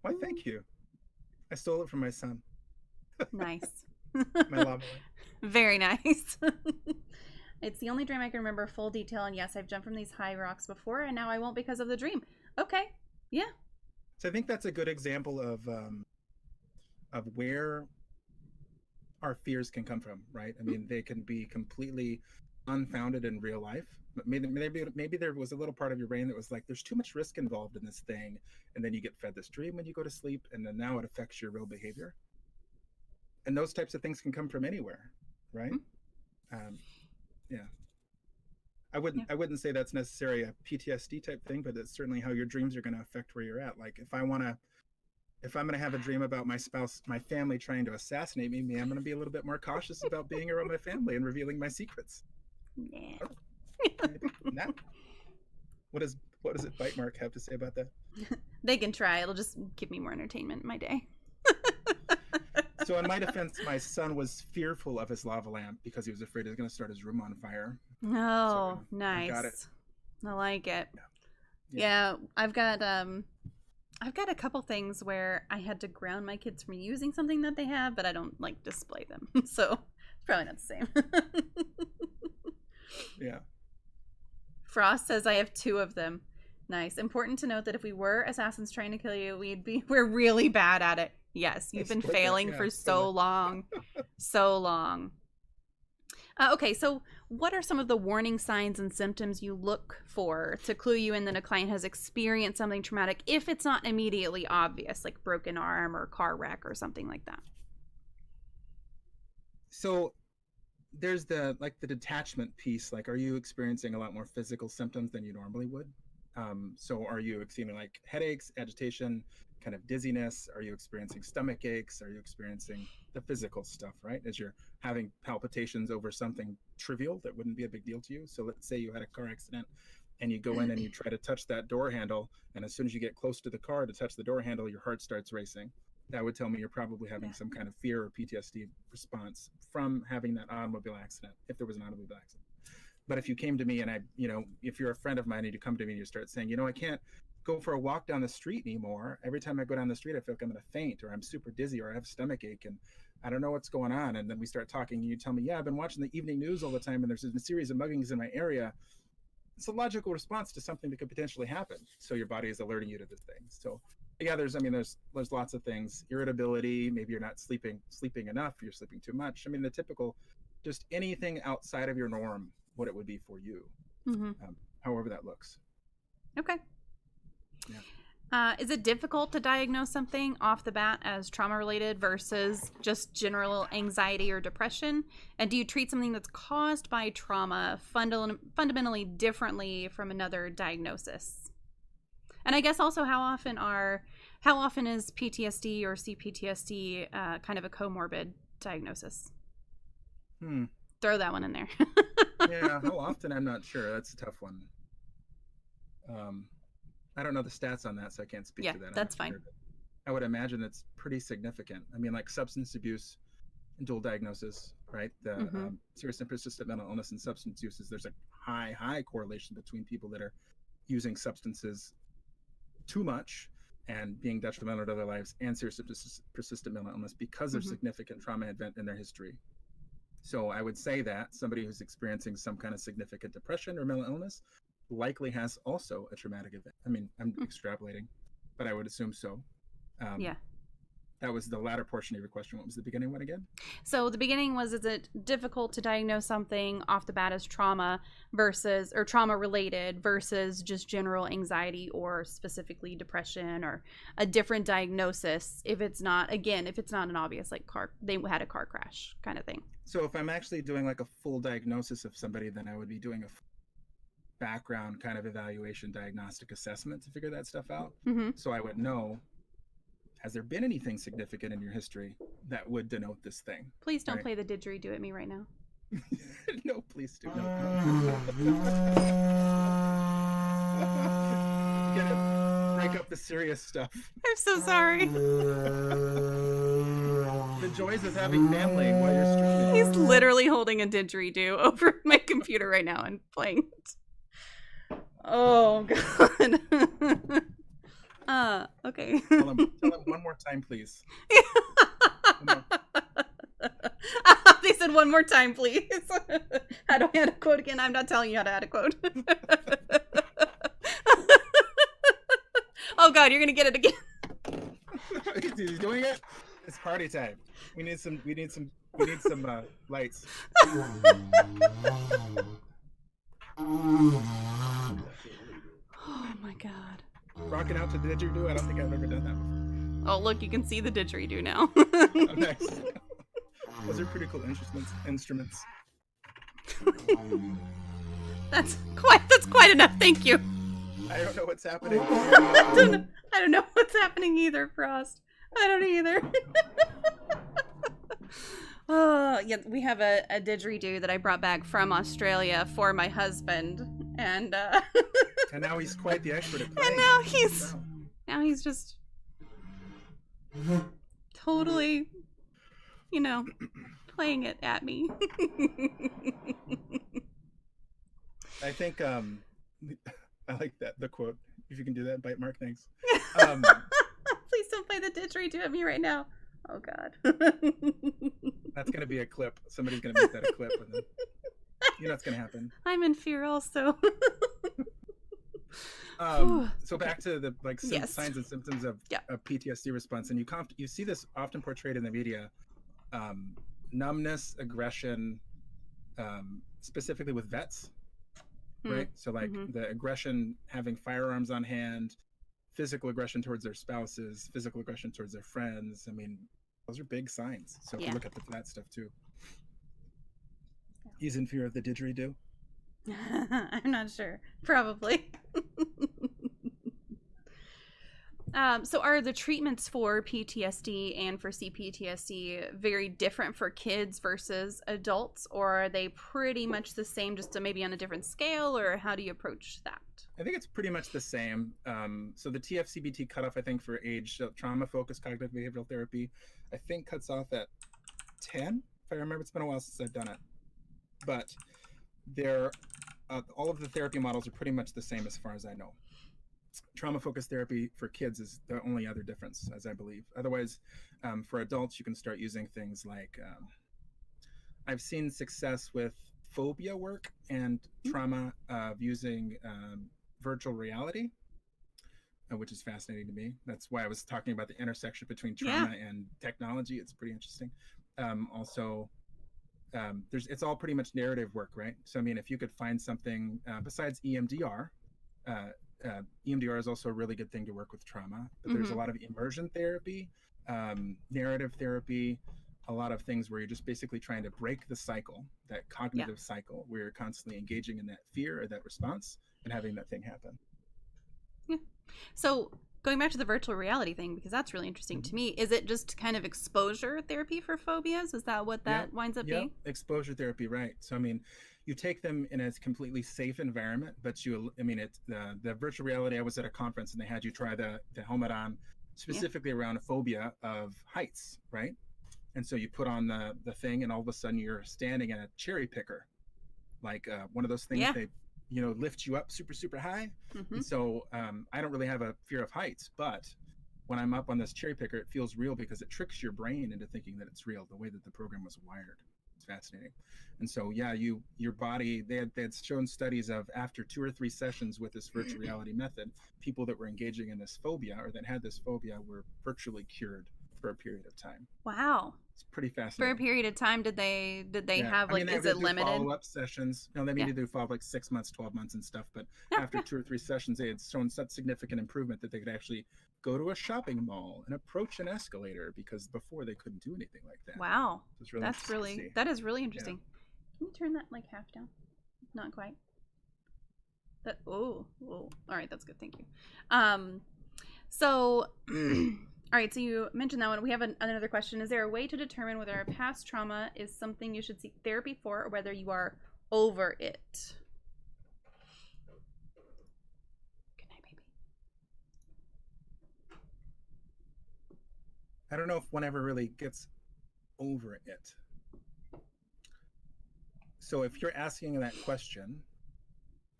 Speaker 2: Why, thank you. I stole it from my son.
Speaker 1: Nice.
Speaker 2: My lava.
Speaker 1: Very nice. It's the only dream I can remember full detail, and yes, I've jumped from these high rocks before, and now I won't because of the dream. Okay. Yeah.
Speaker 2: So I think that's a good example of where our fears can come from, right? I mean, they can be completely unfounded in real life. Maybe there was a little part of your brain that was like, there's too much risk involved in this thing, and then you get fed this dream when you go to sleep, and then now it affects your real behavior. And those types of things can come from anywhere, right? Yeah. I wouldn't say that's necessarily a PTSD type thing, but it's certainly how your dreams are going to affect where you're at. Like, if I'm going to have a dream about my spouse, my family trying to assassinate me, I'm going to be a little bit more cautious about being around my family and revealing my secrets.
Speaker 1: Yeah.
Speaker 2: What does it Bite Mark have to say about that?
Speaker 1: They can try. It'll just give me more entertainment in my day.
Speaker 2: So in my defense, my son was fearful of his lava lamp because he was afraid he was going to start his room on fire.
Speaker 1: Oh,
Speaker 2: so,
Speaker 1: nice.
Speaker 2: I got it.
Speaker 1: I like it.
Speaker 2: Yeah.
Speaker 1: I've got a couple things where I had to ground my kids from using something that they have, but I don't like display them. So it's probably not the same.
Speaker 2: Yeah.
Speaker 1: Frost says I have 2 of them. Nice. Important to note that if we were assassins trying to kill you, we're really bad at it. Yes, you've been failing for so long. So long. Okay, so what are some of the warning signs and symptoms you look for to clue you in that a client has experienced something traumatic if it's not immediately obvious, like broken arm or car wreck or something like that?
Speaker 2: So there's the detachment piece. Like, are you experiencing a lot more physical symptoms than you normally would? So are you experiencing like headaches, agitation, kind of dizziness? Are you experiencing stomach aches? Are you experiencing the physical stuff, right? As you're having palpitations over something trivial that wouldn't be a big deal to you. So let's say you had a car accident and you go in and you try to touch that door handle, and as soon as you get close to the car to touch the door handle, your heart starts racing. That would tell me you're probably having some kind of fear or PTSD response from having that automobile accident, if there was an automobile accident. But if you came to me and if you're a friend of mine and you come to me and you start saying, I can't go for a walk down the street anymore. Every time I go down the street, I feel like I'm going to faint, or I'm super dizzy, or I have a stomach ache, and I don't know what's going on. And then we start talking, and you tell me, yeah, I've been watching the evening news all the time, and there's a series of muggings in my area. It's a logical response to something that could potentially happen. So your body is alerting you to this thing. So yeah, there's lots of things. Irritability, maybe you're not sleeping enough, you're sleeping too much. I mean, the typical, just anything outside of your norm, what it would be for you, however that looks.
Speaker 1: Okay.
Speaker 2: Yeah.
Speaker 1: Is it difficult to diagnose something off the bat as trauma-related versus just general anxiety or depression? And do you treat something that's caused by trauma fundamentally differently from another diagnosis? And I guess also how often is PTSD or C-PTSD kind of a comorbid diagnosis? Throw that one in there.
Speaker 2: Yeah, how often, I'm not sure. That's a tough one. I don't know the stats on that, so I can't speak to that.
Speaker 1: That's fine.
Speaker 2: Sure, I would imagine it's pretty significant. I mean, like substance abuse and dual diagnosis, right? The serious and persistent mental illness and substance uses, there's a high correlation between people that are using substances too much and being detrimental to their lives and serious and persistent mental illness because of significant trauma event in their history. So I would say that somebody who's experiencing some kind of significant depression or mental illness likely has also a traumatic event. I mean, I'm extrapolating, but I would assume so.
Speaker 1: Yeah.
Speaker 2: That was the latter portion of your question. What was the beginning one again?
Speaker 1: So the beginning was, is it difficult to diagnose something off the bat as trauma versus, or trauma related versus just general anxiety or specifically depression or a different diagnosis if it's not an obvious like they had a car crash kind of thing.
Speaker 2: So if I'm actually doing like a full diagnosis of somebody, then I would be doing a background kind of evaluation diagnostic assessment to figure that stuff out. So I would know, has there been anything significant in your history that would denote this thing?
Speaker 1: Please don't play the didgeridoo at me right now.
Speaker 2: No, please do. No. Get it. Break up the serious stuff.
Speaker 1: I'm so sorry.
Speaker 2: The joys of having family while you're streaming.
Speaker 1: He's literally holding a didgeridoo over my computer right now and playing it. Oh, God. Okay.
Speaker 2: Tell him one more time, please.
Speaker 1: They said one more time, please. How do I add a quote again? I'm not telling you how to add a quote. Oh, God, you're going to get it again.
Speaker 2: He's doing it? It's party time. We need some lights.
Speaker 1: Oh my God.
Speaker 2: Rocking out to the didgeridoo? I don't think I've ever done that before.
Speaker 1: Oh, look, you can see the didgeridoo now.
Speaker 2: Oh, nice. Those are pretty cool instruments.
Speaker 1: That's quite enough. Thank you.
Speaker 2: I don't know what's happening.
Speaker 1: I don't know what's happening either, Frost. I don't either. Oh, yeah, we have a didgeridoo that I brought back from Australia for my husband, and
Speaker 2: and now he's quite the expert at playing.
Speaker 1: And now he's just totally, playing it at me.
Speaker 2: I think I like the quote. If you can do that, bite mark, thanks.
Speaker 1: Please don't play the didgeridoo at me right now. Oh, God.
Speaker 2: That's going to be a clip. Somebody's going to make that a clip. And then, it's going to happen.
Speaker 1: I'm in fear also.
Speaker 2: So back to the signs and symptoms of PTSD response. And you see this often portrayed in the media. Numbness, aggression, specifically with vets. Right? So the aggression, having firearms on hand, physical aggression towards their spouses, physical aggression towards their friends. I mean, those are big signs. So if you look at that stuff too. He's in fear of the didgeridoo?
Speaker 1: I'm not sure. Probably. So are the treatments for PTSD and for CPTSD very different for kids versus adults, or are they pretty much the same, just maybe on a different scale, or how do you approach that?
Speaker 2: I think it's pretty much the same. So the TF-CBT cutoff, I think, for age trauma-focused cognitive behavioral therapy, I think cuts off at 10, if I remember. It's been a while since I've done it. But all of the therapy models are pretty much the same as far as I know. Trauma-focused therapy for kids is the only other difference, as I believe. Otherwise, for adults, you can start using things like, I've seen success with phobia work and trauma of using virtual reality, which is fascinating to me. That's why I was talking about the intersection between trauma and technology. It's pretty interesting. It's all pretty much narrative work, right? So, I mean, if you could find something besides EMDR, EMDR is also a really good thing to work with trauma, but there's a lot of immersion therapy, narrative therapy, a lot of things where you're just basically trying to break the cycle, that cognitive cycle where you're constantly engaging in that fear or that response and having that thing happen.
Speaker 1: Yeah. So going back to the virtual reality thing, because that's really interesting to me, is it just kind of exposure therapy for phobias? Is that what that winds up being?
Speaker 2: Exposure therapy, right. So, I mean, you take them in a completely safe environment, but it's the virtual reality. I was at a conference and they had you try the helmet on specifically around a phobia of heights, right? And so you put on the thing and all of a sudden you're standing in a cherry picker, like one of those things they lift you up super, super high. And so I don't really have a fear of heights, but when I'm up on this cherry picker, it feels real because it tricks your brain into thinking that it's real, the way that the program was wired. It's fascinating. And so, your body, they had shown studies of after 2 or 3 sessions with this virtual reality method, people that were engaging in this phobia or that had this phobia were virtually cured for a period of time.
Speaker 1: Wow.
Speaker 2: It's pretty fascinating.
Speaker 1: For a period of time, did they have is it limited?
Speaker 2: Follow-up sessions. They need to do follow-up like 6 months, 12 months and stuff. But after 2 or 3 sessions, they had shown such significant improvement that they could actually go to a shopping mall and approach an escalator, because before they couldn't do anything like that.
Speaker 1: Wow.
Speaker 2: Really
Speaker 1: that is really interesting. Can you turn that like half down? Not quite. All right, that's good. Thank you. So all right, so you mentioned that one. We have another question. Is there a way to determine whether a past trauma is something you should seek therapy for or whether you are over it? Good night, baby.
Speaker 2: I don't know if one ever really gets over it. So if you're asking that question,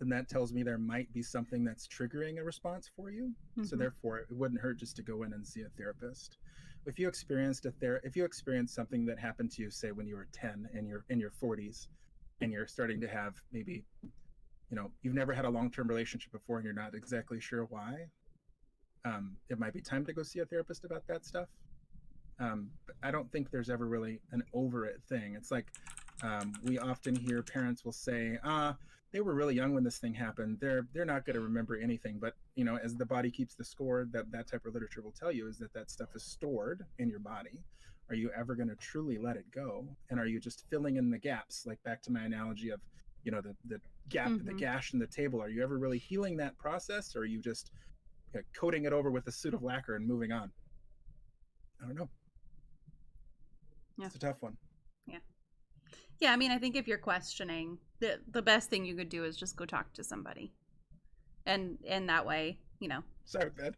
Speaker 2: then that tells me there might be something that's triggering a response for you. So therefore, it wouldn't hurt just to go in and see a therapist. If you experienced something that happened to you, say when you were 10 and you're in your 40s, and you're starting to have maybe, you've never had a long-term relationship before and you're not exactly sure why, it might be time to go see a therapist about that stuff. But I don't think there's ever really an over it thing. It's like we often hear parents will say, they were really young when this thing happened. They're not going to remember anything. But, as the body keeps the score, that type of literature will tell you is that stuff is stored in your body. Are you ever going to truly let it go? And are you just filling in the gaps? Like back to my analogy of, the gap, the gash in the table. Are you ever really healing that process? Or are you just coating it over with a suit of lacquer and moving on? I don't know. Yeah. It's a tough one.
Speaker 1: Yeah. Yeah, I mean, I think if you're questioning, the best thing you could do is just go talk to somebody. And that way,
Speaker 2: Sorry, Bed.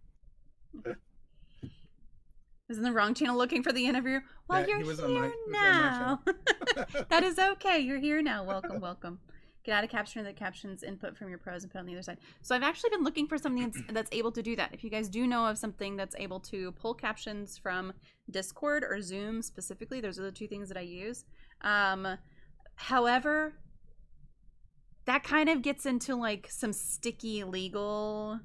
Speaker 1: Was in the wrong channel looking for the interview. Well, you're here now. That is okay. You're here now. Welcome, welcome. Get out of captioning the captions, input from your pros, and put on the other side. So I've actually been looking for something that's able to do that. If you guys do know of something that's able to pull captions from Discord or Zoom specifically, those are the 2 things that I use. However, that kind of gets into like some sticky legal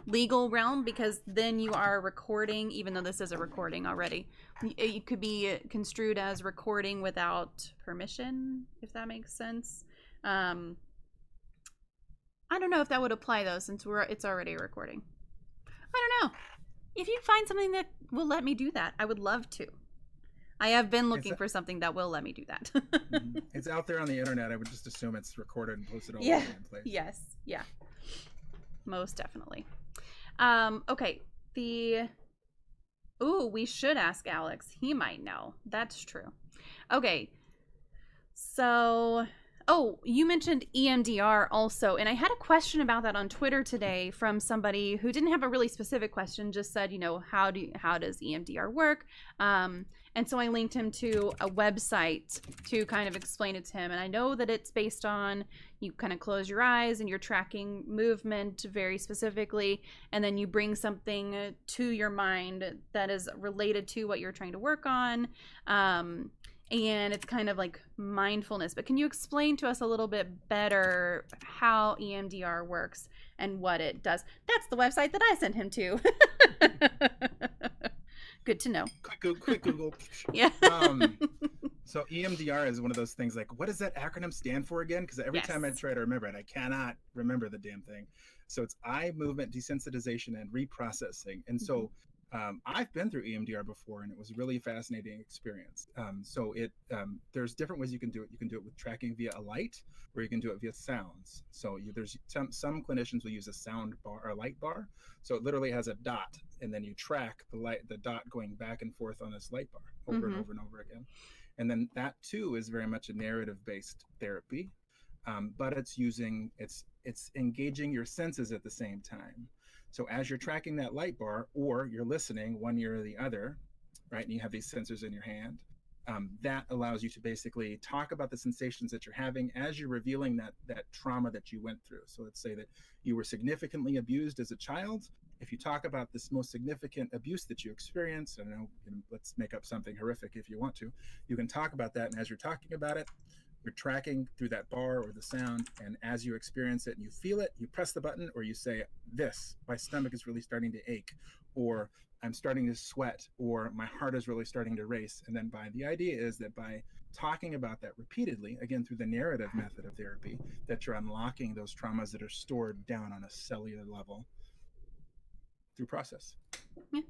Speaker 1: realm, because then you are recording, even though this is a recording already. It could be construed as recording without permission, if that makes sense. I don't know if that would apply though, since it's already a recording. I don't know. If you find something that will let me do that, I would love to. I have been looking for something that will let me do that.
Speaker 2: It's out there on the internet. I would just assume it's recorded and posted all over the place.
Speaker 1: Yes. Yeah. Most definitely. Okay. We should ask Alex. He might know. That's true. Okay. So, you mentioned EMDR also, and I had a question about that on Twitter today from somebody who didn't have a really specific question, just said, how does EMDR work? And so I linked him to a website to kind of explain it to him. And I know that it's based on, you kind of close your eyes and you're tracking movement very specifically, and then you bring something to your mind that is related to what you're trying to work on. And it's kind of like mindfulness. But can you explain to us a little bit better how EMDR works and what it does? That's the website that I sent him to. Good to know.
Speaker 2: Quick Google.
Speaker 1: Yeah.
Speaker 2: So EMDR is one of those things like, what does that acronym stand for again? Because every time I try to remember it, I cannot remember the damn thing. So it's eye movement desensitization and reprocessing. And so I've been through EMDR before, and it was a really fascinating experience. There's different ways you can do it. You can do it with tracking via a light, or you can do it via sounds. So there's some clinicians will use a sound bar or a light bar. So it literally has a dot, and then you track the dot going back and forth on this light bar over and over and over again. And then that too is very much a narrative-based therapy, but it's engaging your senses at the same time. So as you're tracking that light bar, or you're listening one ear or the other, right, and you have these sensors in your hand, that allows you to basically talk about the sensations that you're having as you're revealing that trauma that you went through. So let's say that you were significantly abused as a child. If you talk about this most significant abuse that you experienced, I don't know, let's make up something horrific if you want to, you can talk about that. And as you're talking about it, you're tracking through that bar or the sound. And as you experience it and you feel it, you press the button, or you say, my stomach is really starting to ache, or I'm starting to sweat, or my heart is really starting to race. And then the idea is that by talking about that repeatedly, again, through the narrative method of therapy, that you're unlocking those traumas that are stored down on a cellular level through process.
Speaker 1: Yeah.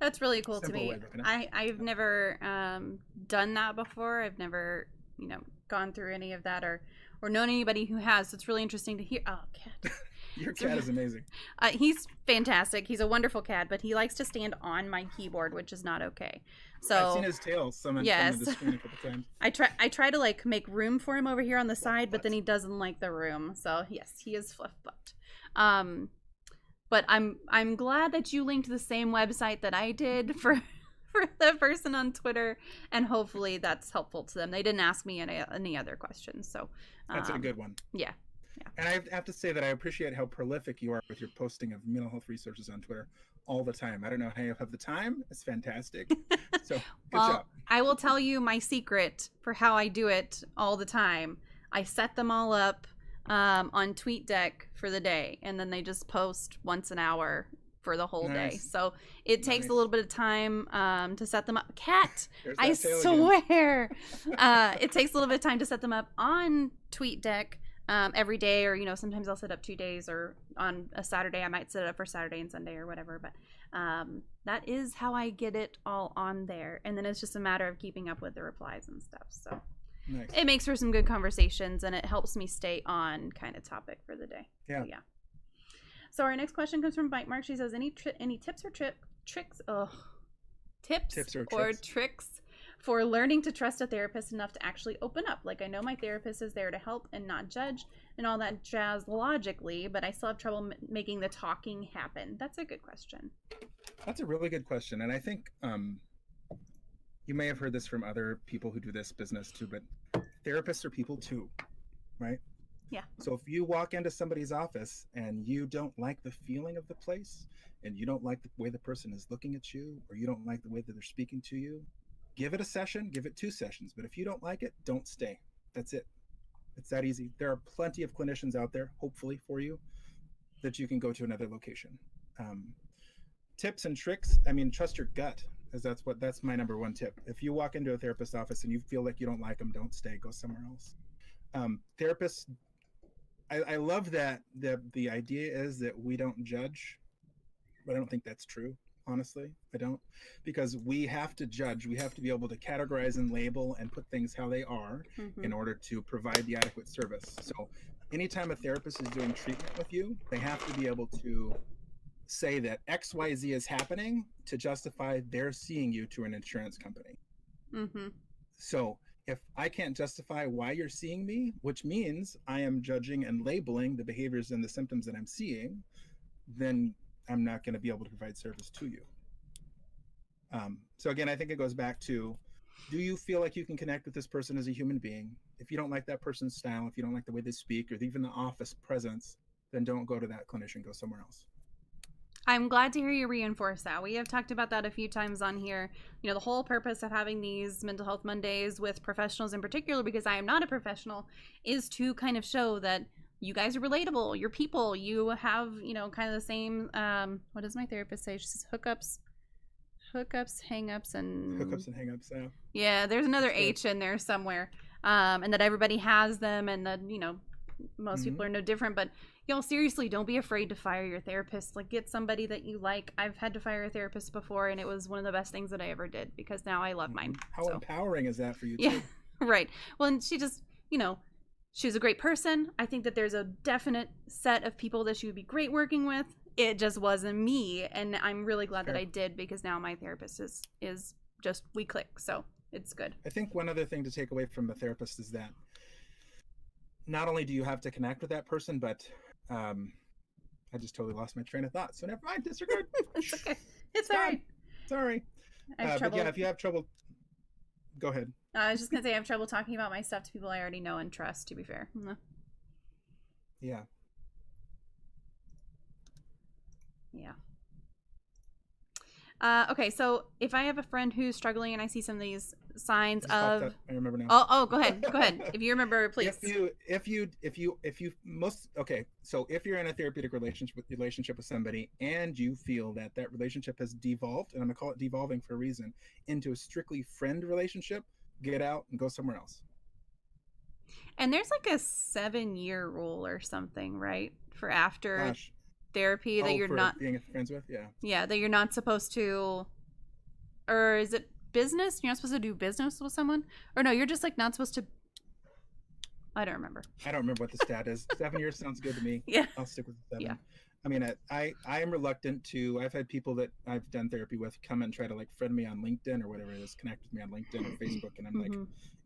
Speaker 1: That's really cool to me. I've never done that before. I've never, gone through any of that or known anybody who has. So it's really interesting to hear. Oh, cat.
Speaker 2: Your cat is amazing.
Speaker 1: He's fantastic. He's a wonderful cat, but he likes to stand on my keyboard, which is not okay. So
Speaker 2: I've seen his tail summon the screen a couple times.
Speaker 1: I try to make room for him over here on the side, but then he doesn't like the room. So yes, he is fluff butt. But I'm glad that you linked the same website that I did for the person on Twitter, and hopefully that's helpful to them. They didn't ask me any other questions, so
Speaker 2: that's a good one.
Speaker 1: Yeah.
Speaker 2: And I have to say that I appreciate how prolific you are with your posting of mental health resources on Twitter all the time. I don't know how you have the time. It's fantastic. So good job.
Speaker 1: I will tell you my secret for how I do it all the time. I set them all up on TweetDeck for the day, and then they just post once an hour for the whole day. So it takes a little bit of time to set them up. Cat, I swear. It takes a little bit of time to set them up on TweetDeck every day, or sometimes I'll set up 2 days, or on a Saturday I might set it up for Saturday and Sunday or whatever. But that is how I get it all on there, and then it's just a matter of keeping up with the replies and stuff. So nice. It makes for some good conversations, and it helps me stay on kind of topic for the day. Yeah. So, so our next question comes from Bite Mark. She says, any tips or tricks? Oh, tips or tricks for learning to trust a therapist enough to actually open up? Like, I know my therapist is there to help and not judge and all that jazz logically, but I still have trouble making the talking happen. That's a good question.
Speaker 2: That's a really good question, and I think you may have heard this from other people who do this business too, but therapists are people too, right?
Speaker 1: Yeah.
Speaker 2: So if you walk into somebody's office and you don't like the feeling of the place, and you don't like the way the person is looking at you, or you don't like the way that they're speaking to you, give it a session, give it 2 sessions. But if you don't like it, don't stay. That's it. It's that easy. There are plenty of clinicians out there, hopefully for you, that you can go to another location. Tips and tricks, trust your gut. Because that's my number 1 tip. If you walk into a therapist's office and you feel like you don't like them, don't stay. Go somewhere else. Therapists, I love that the idea is that we don't judge, but I don't think that's true. Honestly, I don't, because we have to judge. We have to be able to categorize and label and put things how they are in order to provide the adequate service. So anytime a therapist is doing treatment with you, they have to be able to say that XYZ is happening to justify their seeing you to an insurance company. So if I can't justify why you're seeing me, which means I am judging and labeling the behaviors and the symptoms that I'm seeing, then I'm not going to be able to provide service to you. So again, I think it goes back to, do you feel like you can connect with this person as a human being? If you don't like that person's style, if you don't like the way they speak, or even the office presence, then don't go to that clinician, go somewhere else.
Speaker 1: I'm glad to hear you reinforce that. We have talked about that a few times on here. The whole purpose of having these Mental Health Mondays with professionals in particular, because I am not a professional, is to kind of show that you guys are relatable. You're people. You have, kind of the same, what does my therapist say? She says hookups. Hookups, hangups, and
Speaker 2: hangups. Yeah.
Speaker 1: Yeah, there's another H in there somewhere. And that everybody has them, and that most people are no different. But y'all, seriously, don't be afraid to fire your therapist. Like, get somebody that you like. I've had to fire a therapist before, and it was one of the best things that I ever did, because now I love mine.
Speaker 2: How empowering is that for you?
Speaker 1: Yeah, right. Well, and she just, she was a great person. I think that there's a definite set of people that she would be great working with. It just wasn't me, and I'm really glad that I did, because now my therapist is just, we click, so it's good.
Speaker 2: I think one other thing to take away from the therapist is that not only do you have to connect with that person, but I just totally lost my train of thought, so never mind, disregard.
Speaker 1: It's okay. It's all right.
Speaker 2: Sorry. But yeah, if you have trouble, go ahead.
Speaker 1: I was just gonna say, I have trouble talking about my stuff to people I already know and trust, to be fair.
Speaker 2: Yeah.
Speaker 1: Okay, so if I have a friend who's struggling and I see some of these signs
Speaker 2: I remember now.
Speaker 1: Oh, go ahead. If you remember, please.
Speaker 2: So if you're in a therapeutic relationship with somebody and you feel that relationship has devolved, and I'm gonna call it devolving for a reason, into a strictly friend relationship, get out and go somewhere else.
Speaker 1: And there's like a 7-year rule or something, right? For after therapy that you're not
Speaker 2: being friends with.
Speaker 1: Yeah, that you're not supposed to, or is it business? You're not supposed to do business with someone, or no, you're just like not supposed to. I don't remember
Speaker 2: what the stat is. 7 years sounds good to me.
Speaker 1: Yeah,
Speaker 2: I'll stick with 7.
Speaker 1: Yeah.
Speaker 2: I mean, I am reluctant to. I've had people that I've done therapy with come and try to like friend me on LinkedIn or whatever it is, connect with me on LinkedIn or Facebook, and I'm like,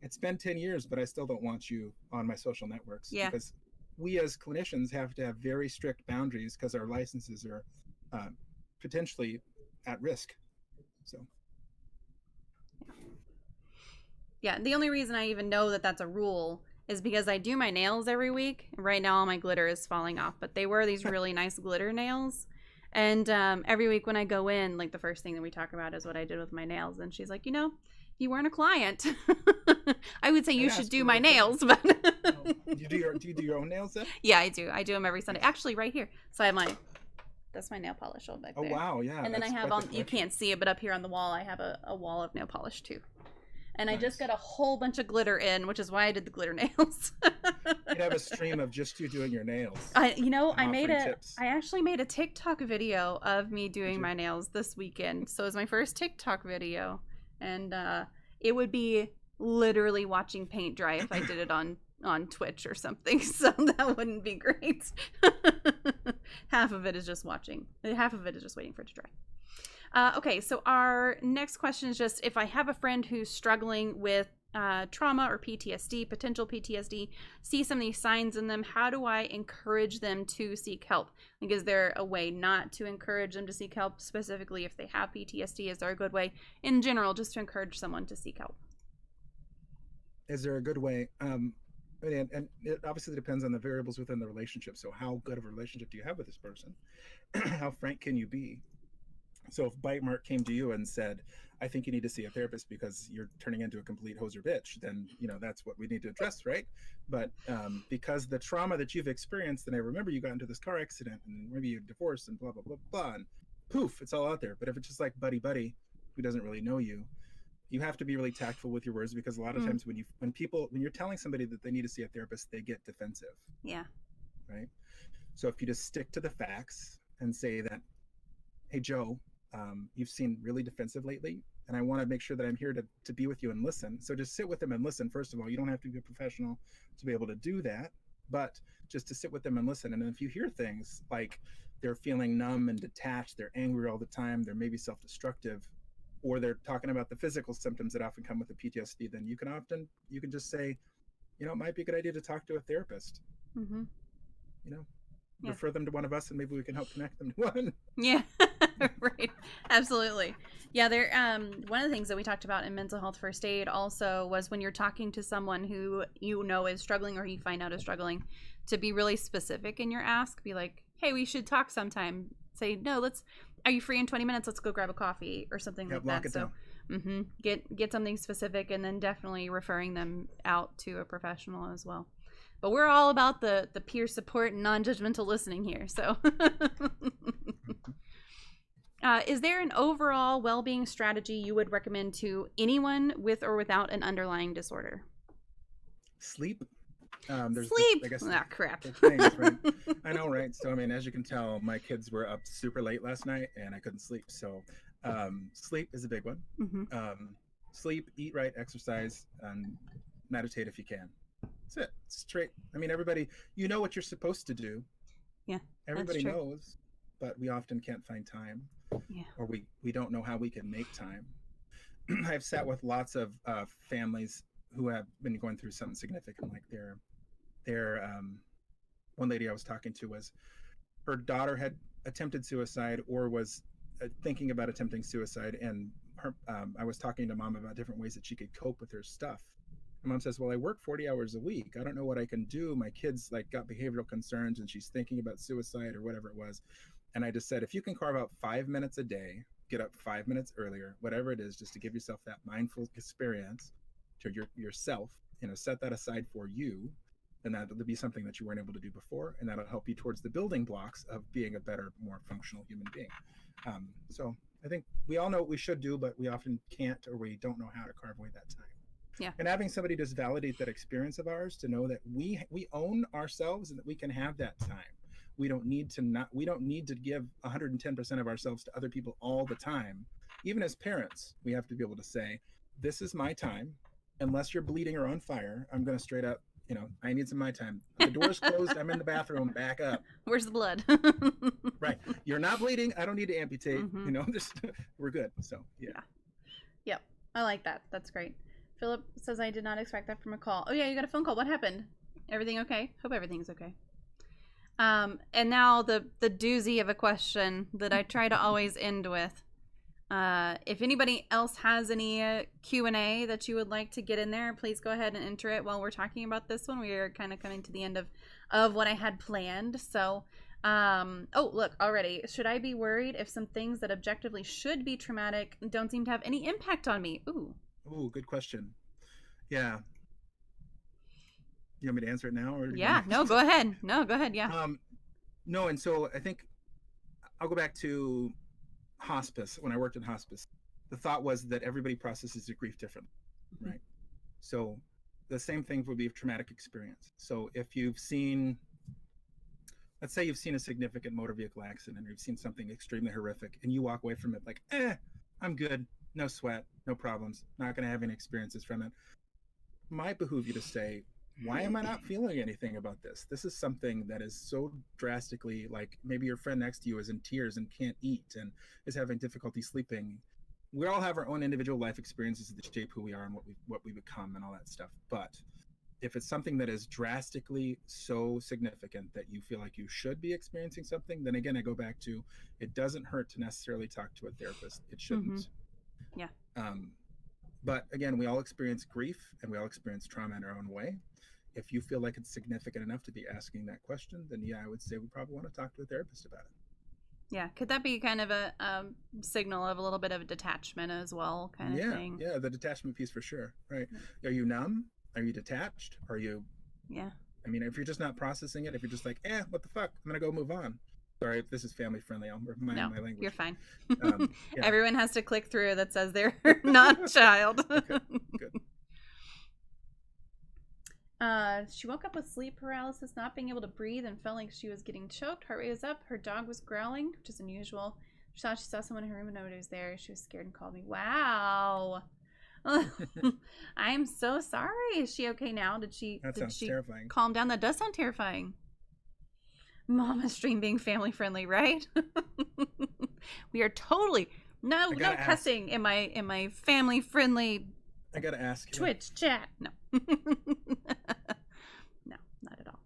Speaker 2: it's been 10 years, but I still don't want you on my social networks.
Speaker 1: Yeah.
Speaker 2: Because we as clinicians have to have very strict boundaries because our licenses are potentially at risk. So.
Speaker 1: Yeah, the only reason I even know that that's a rule is because I do my nails every week. Right now, all my glitter is falling off, but they were these really nice glitter nails. And every week when I go in, like the first thing that we talk about is what I did with my nails. And she's like, if you weren't a client, I would say you should do my nails. But
Speaker 2: do you do your own nails then?
Speaker 1: Yeah, I do. I do them every Sunday. Actually, right here. So I have that's my nail polish all back there.
Speaker 2: Oh, wow, yeah.
Speaker 1: And then I have you can't see it, but up here on the wall, I have a wall of nail polish too. And nice. I just got a whole bunch of glitter in, which is why I did the glitter nails.
Speaker 2: You'd have a stream of just you doing your nails.
Speaker 1: I actually made a TikTok video of me doing my nails this weekend. So it was my first TikTok video. And it would be literally watching paint dry if I did it on Twitch or something. So that wouldn't be great. Half of it is just watching. Half of it is just waiting for it to dry. Okay, so our next question is just, if I have a friend who's struggling with trauma or PTSD, potential PTSD, see some of these signs in them, how do I encourage them to seek help? Like, is there a way not to encourage them to seek help, specifically if they have PTSD? Is there a good way in general just to encourage someone to seek help?
Speaker 2: Is there a good way? And it obviously depends on the variables within the relationship. So how good of a relationship do you have with this person? How frank can you be? So if Bite Mark came to you and said, I think you need to see a therapist because you're turning into a complete hoser bitch, then, that's what we need to address, right? But because the trauma that you've experienced, and I remember you got into this car accident and maybe you're divorced and blah, blah, blah, blah, and poof, it's all out there. But if it's just like buddy who doesn't really know you, you have to be really tactful with your words, because a lot of times when you're telling somebody that they need to see a therapist, they get defensive.
Speaker 1: Yeah.
Speaker 2: Right? So if you just stick to the facts and say that, hey, Joe, you've seemed really defensive lately, and I want to make sure that I'm here to be with you and listen. So just sit with them and listen. First of all, you don't have to be a professional to be able to do that, but just to sit with them and listen. And then if you hear things like they're feeling numb and detached, they're angry all the time, they're maybe self-destructive, or they're talking about the physical symptoms that often come with the PTSD, then you can just say, it might be a good idea to talk to a therapist.
Speaker 1: Mm-hmm.
Speaker 2: Refer them to one of us, and maybe we can help connect them to one.
Speaker 1: Yeah. Right. Absolutely. Yeah, one of the things that we talked about in mental health first aid also was when you're talking to someone who is struggling or you find out is struggling, to be really specific in your ask. Be like, hey, we should talk sometime. Say, no, are you free in 20 minutes? Let's go grab a coffee or something like that. So get something specific, and then definitely referring them out to a professional as well. But we're all about the peer support and non-judgmental listening here. So Is there an overall well-being strategy you would recommend to anyone with or without an underlying disorder?
Speaker 2: Sleep.
Speaker 1: Sleep.
Speaker 2: I guess
Speaker 1: Crap.
Speaker 2: things, right? I know, right? So I mean, as you can tell, my kids were up super late last night, and I couldn't sleep. So sleep is a big one.
Speaker 1: Mm-hmm.
Speaker 2: Sleep, eat right, exercise, and meditate if you can. That's it. Straight. I mean, everybody, you know what you're supposed to do.
Speaker 1: Yeah,
Speaker 2: everybody knows, but we often can't find time.
Speaker 1: Yeah.
Speaker 2: Or we don't know how we can make time. I've sat with lots of families who have been going through something significant, like their one lady I was talking to was, her daughter had attempted suicide or was thinking about attempting suicide, and her I was talking to mom about different ways that she could cope with her stuff. And mom says, well, I work 40 hours a week. I don't know what I can do. My kid's like got behavioral concerns and she's thinking about suicide or whatever it was. And I just said, if you can carve out 5 minutes a day, get up 5 minutes earlier, whatever it is, just to give yourself that mindful experience to yourself, set that aside for you, and that'll be something that you weren't able to do before, and that'll help you towards the building blocks of being a better, more functional human being. So I think we all know what we should do, but we often can't, or we don't know how to carve away that time.
Speaker 1: Yeah.
Speaker 2: And having somebody just validate that experience of ours, to know that we own ourselves and that we can have that time. We don't need to give 110% of ourselves to other people all the time. Even as parents, we have to be able to say, this is my time. Unless you're bleeding or on fire, I'm going to straight up, I need some of my time. The door's closed. I'm in the bathroom. Back up.
Speaker 1: Where's the blood?
Speaker 2: Right. You're not bleeding. I don't need to amputate.
Speaker 1: Mm-hmm.
Speaker 2: We're good. So, yeah.
Speaker 1: Yep. I like that. That's great. Philip says, I did not expect that from a call. Oh, yeah, you got a phone call. What happened? Everything okay? Hope everything's okay. And now the doozy of a question that I try to always end with. If anybody else has any Q&A that you would like to get in there, please go ahead and enter it while we're talking about this one. We are kind of coming to the end of what I had planned. So, oh, look, already. Should I be worried if some things that objectively should be traumatic don't seem to have any impact on me?
Speaker 2: Ooh, good question. Yeah. You want me to answer it now? Or
Speaker 1: yeah, no, go ahead. No, go ahead, yeah.
Speaker 2: No, and so I think I'll go back to hospice. When I worked in hospice, the thought was that everybody processes their grief differently, right? So the same thing would be a traumatic experience. So if you've seen, let's say you've seen a significant motor vehicle accident, or you've seen something extremely horrific, and you walk away from it like, I'm good, no sweat, no problems, not going to have any experiences from it. Might behoove you to say, why am I not feeling anything about this? This is something that is so drastically, like maybe your friend next to you is in tears and can't eat and is having difficulty sleeping. We all have our own individual life experiences that shape who we are and what we become and all that stuff. But if it's something that is drastically so significant that you feel like you should be experiencing something, then again, I go back to, it doesn't hurt to necessarily talk to a therapist. It shouldn't.
Speaker 1: Yeah.
Speaker 2: But again, we all experience grief and we all experience trauma in our own way. If you feel like it's significant enough to be asking that question, then yeah, I would say we probably want to talk to a therapist about it.
Speaker 1: Yeah, could that be kind of a signal of a little bit of a detachment as well, kind of thing?
Speaker 2: Yeah, the detachment piece for sure, right? Are you numb? Are you detached? Are you?
Speaker 1: Yeah.
Speaker 2: I mean, if you're just not processing it, if you're just like, what the fuck? I'm gonna go move on. Sorry, this is family friendly. I'll remind my language.
Speaker 1: You're fine.
Speaker 2: Yeah.
Speaker 1: Everyone has to click through that says they're not a child.
Speaker 2: Okay, good.
Speaker 1: She woke up with sleep paralysis, not being able to breathe, and felt like she was getting choked. Heart rate was up. Her dog was growling, which is unusual. She thought she saw someone in her room and nobody was there. She was scared and called me. Wow. I'm so sorry. Is she okay now? Did she
Speaker 2: terrifying.
Speaker 1: Calm down? That does sound terrifying. Mama stream being family friendly, right? We are totally no cussing in my family friendly.
Speaker 2: I gotta ask.
Speaker 1: Twitch chat. No. No, not at all.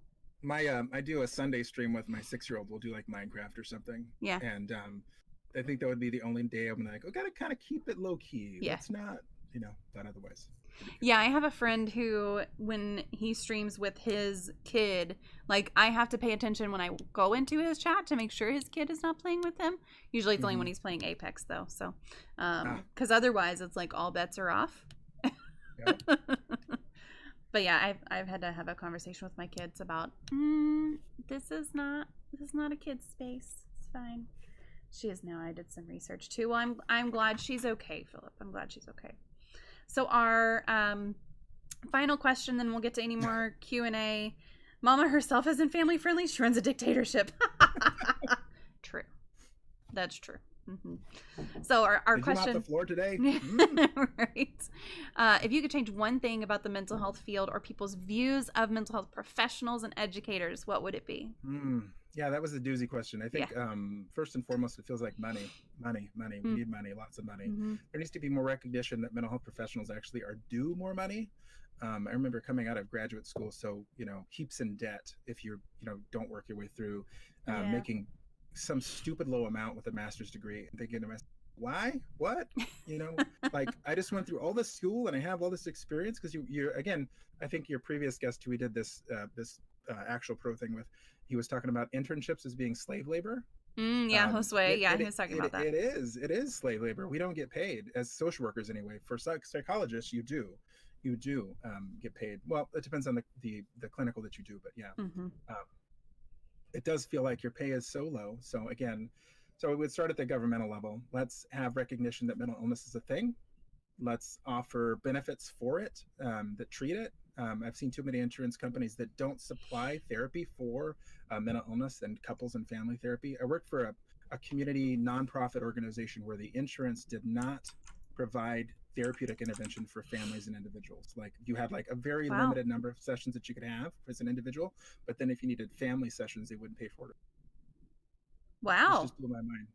Speaker 2: I do a Sunday stream with my 6-year-old. We'll do like Minecraft or something.
Speaker 1: Yeah.
Speaker 2: And I think that would be the only day I'm like, gotta kind of keep it low key.
Speaker 1: Yeah.
Speaker 2: It's not, not otherwise.
Speaker 1: Yeah, I have a friend who, when he streams with his kid, like, I have to pay attention when I go into his chat to make sure his kid is not playing with him. Usually it's only when he's playing Apex, though. So, because otherwise it's like all bets are off.
Speaker 2: Yep.
Speaker 1: But yeah, I've had to have a conversation with my kids about this is not a kid's space. It's fine. She is now. I did some research too. Well, I'm glad she's okay, Philip. I'm glad she's okay. So our final question, then we'll get to any more Q&A. Mama herself isn't family friendly. She runs a dictatorship. True. That's true. Mm-hmm. So our
Speaker 2: Did
Speaker 1: question.
Speaker 2: You mop the floor today?
Speaker 1: Right. If you could change one thing about the mental health field or people's views of mental health professionals and educators, what would it be?
Speaker 2: Yeah, that was a doozy question. I think first and foremost, it feels like money. We need money, lots of money. There needs to be more recognition that mental health professionals actually are due more money. I remember coming out of graduate school, so heaps in debt if you don't work your way through, making some stupid low amount with a master's degree and thinking to myself, why? What? Like I just went through all this school and I have all this experience because you again, I think your previous guest who we did this actual pro thing with, he was talking about internships as being slave labor.
Speaker 1: Josue. He was talking about that.
Speaker 2: It is slave labor. We don't get paid as social workers anyway. For psychologists, you do get paid. Well, it depends on the clinical that you do, but it does feel like your pay is so low. So again, we would start at the governmental level. Let's have recognition that mental illness is a thing. Let's offer benefits for it that treat it. I've seen too many insurance companies that don't supply therapy for mental illness and couples and family therapy. I worked for a community nonprofit organization where the insurance did not provide therapeutic intervention for families and individuals. Like you had like a very limited number of sessions that you could have as an individual, but then if you needed family sessions, they wouldn't pay for it.
Speaker 1: Wow.
Speaker 2: It just blew my mind.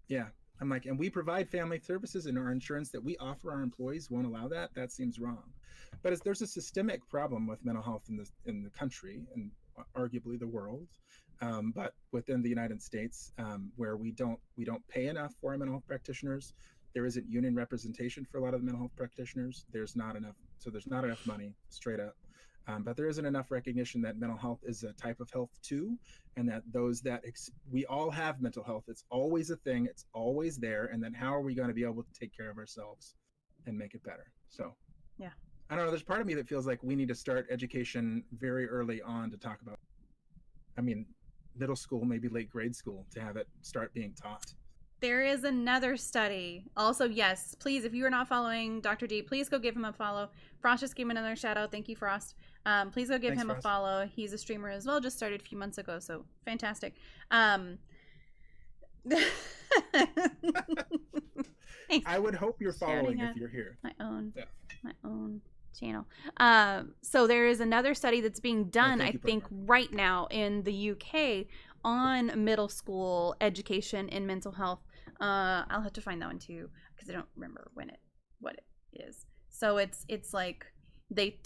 Speaker 2: Yeah. I'm like, and we provide family services, and our insurance that we offer our employees won't allow that. That seems wrong. But there's a systemic problem with mental health in the country and arguably the world, but within the United States, where we don't pay enough for our mental health practitioners. There isn't union representation for a lot of the mental health practitioners. There's not enough money, straight up. But there isn't enough recognition that mental health is a type of health too, and that we all have mental health. It's always a thing. It's always there. And then how are we going to be able to take care of ourselves and make it better? So,
Speaker 1: yeah,
Speaker 2: I don't know. There's part of me that feels like we need to start education very early on to talk about. I mean, middle school, maybe late grade school, to have it start being taught.
Speaker 1: There is another study. Also, yes, please, if you are not following Dr. D, please go give him a follow. Frost just gave him another shout out. Thank you, Frost. Please go give him a follow. He's a streamer as well. Just started a few months ago, so fantastic.
Speaker 2: I would hope you're following if you're here.
Speaker 1: My own channel. So there is another study that's being done, I think, right now in the UK on middle school education in mental health. I'll have to find that one too because I don't remember what it is. So it's like they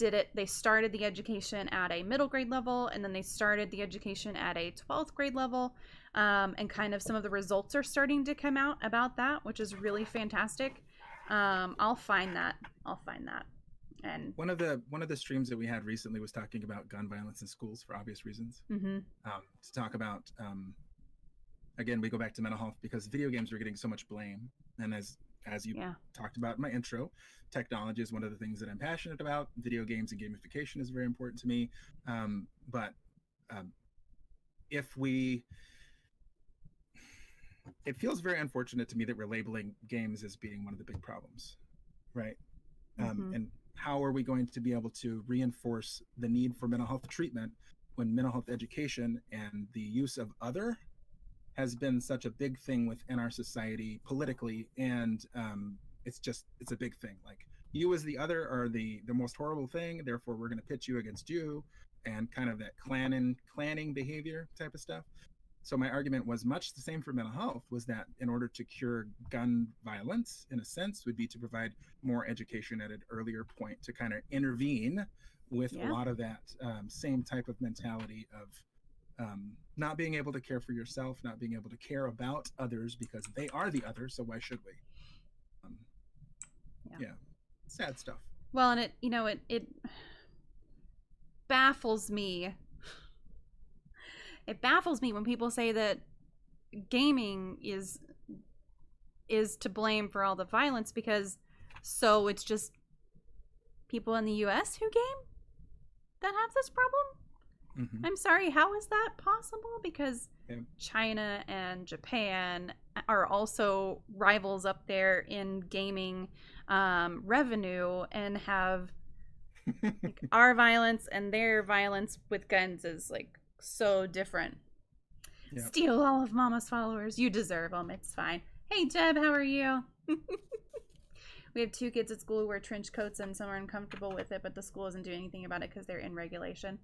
Speaker 1: started the education at a middle grade level, and then they started the education at a 12th grade level, and kind of some of the results are starting to come out about that, which is really fantastic. I'll find that. And
Speaker 2: one of the streams that we had recently was talking about gun violence in schools for obvious reasons. To talk about again, we go back to mental health because video games are getting so much blame, and as you talked about in my intro, technology is one of the things that I'm passionate about. Video games and gamification is very important to me. But it feels very unfortunate to me that we're labeling games as being one of the big problems, right? And how are we going to be able to reinforce the need for mental health treatment when mental health education and the use of other has been such a big thing within our society politically, and it's a big thing. Like, you as the other are the most horrible thing, therefore we're going to pit you against you, and kind of that clanning behavior type of stuff. So my argument was much the same for mental health, was that in order to cure gun violence, in a sense, would be to provide more education at an earlier point to kind of intervene with a lot of that same type of mentality of not being able to care for yourself, not being able to care about others because they are the other, so why should we? Sad stuff.
Speaker 1: Well, and it baffles me. It baffles me when people say that gaming is to blame for all the violence, because it's just people in the US who game that have this problem. I'm sorry, how is that possible? Because China and Japan are also rivals up there in gaming revenue, and have like, our violence and their violence with guns is like so different. Yep. Steal all of Mama's followers. You deserve them. It's fine. Hey, Jeb, how are you? We have 2 kids at school who wear trench coats, and some are uncomfortable with it, but the school isn't doing anything about it because they're in regulation.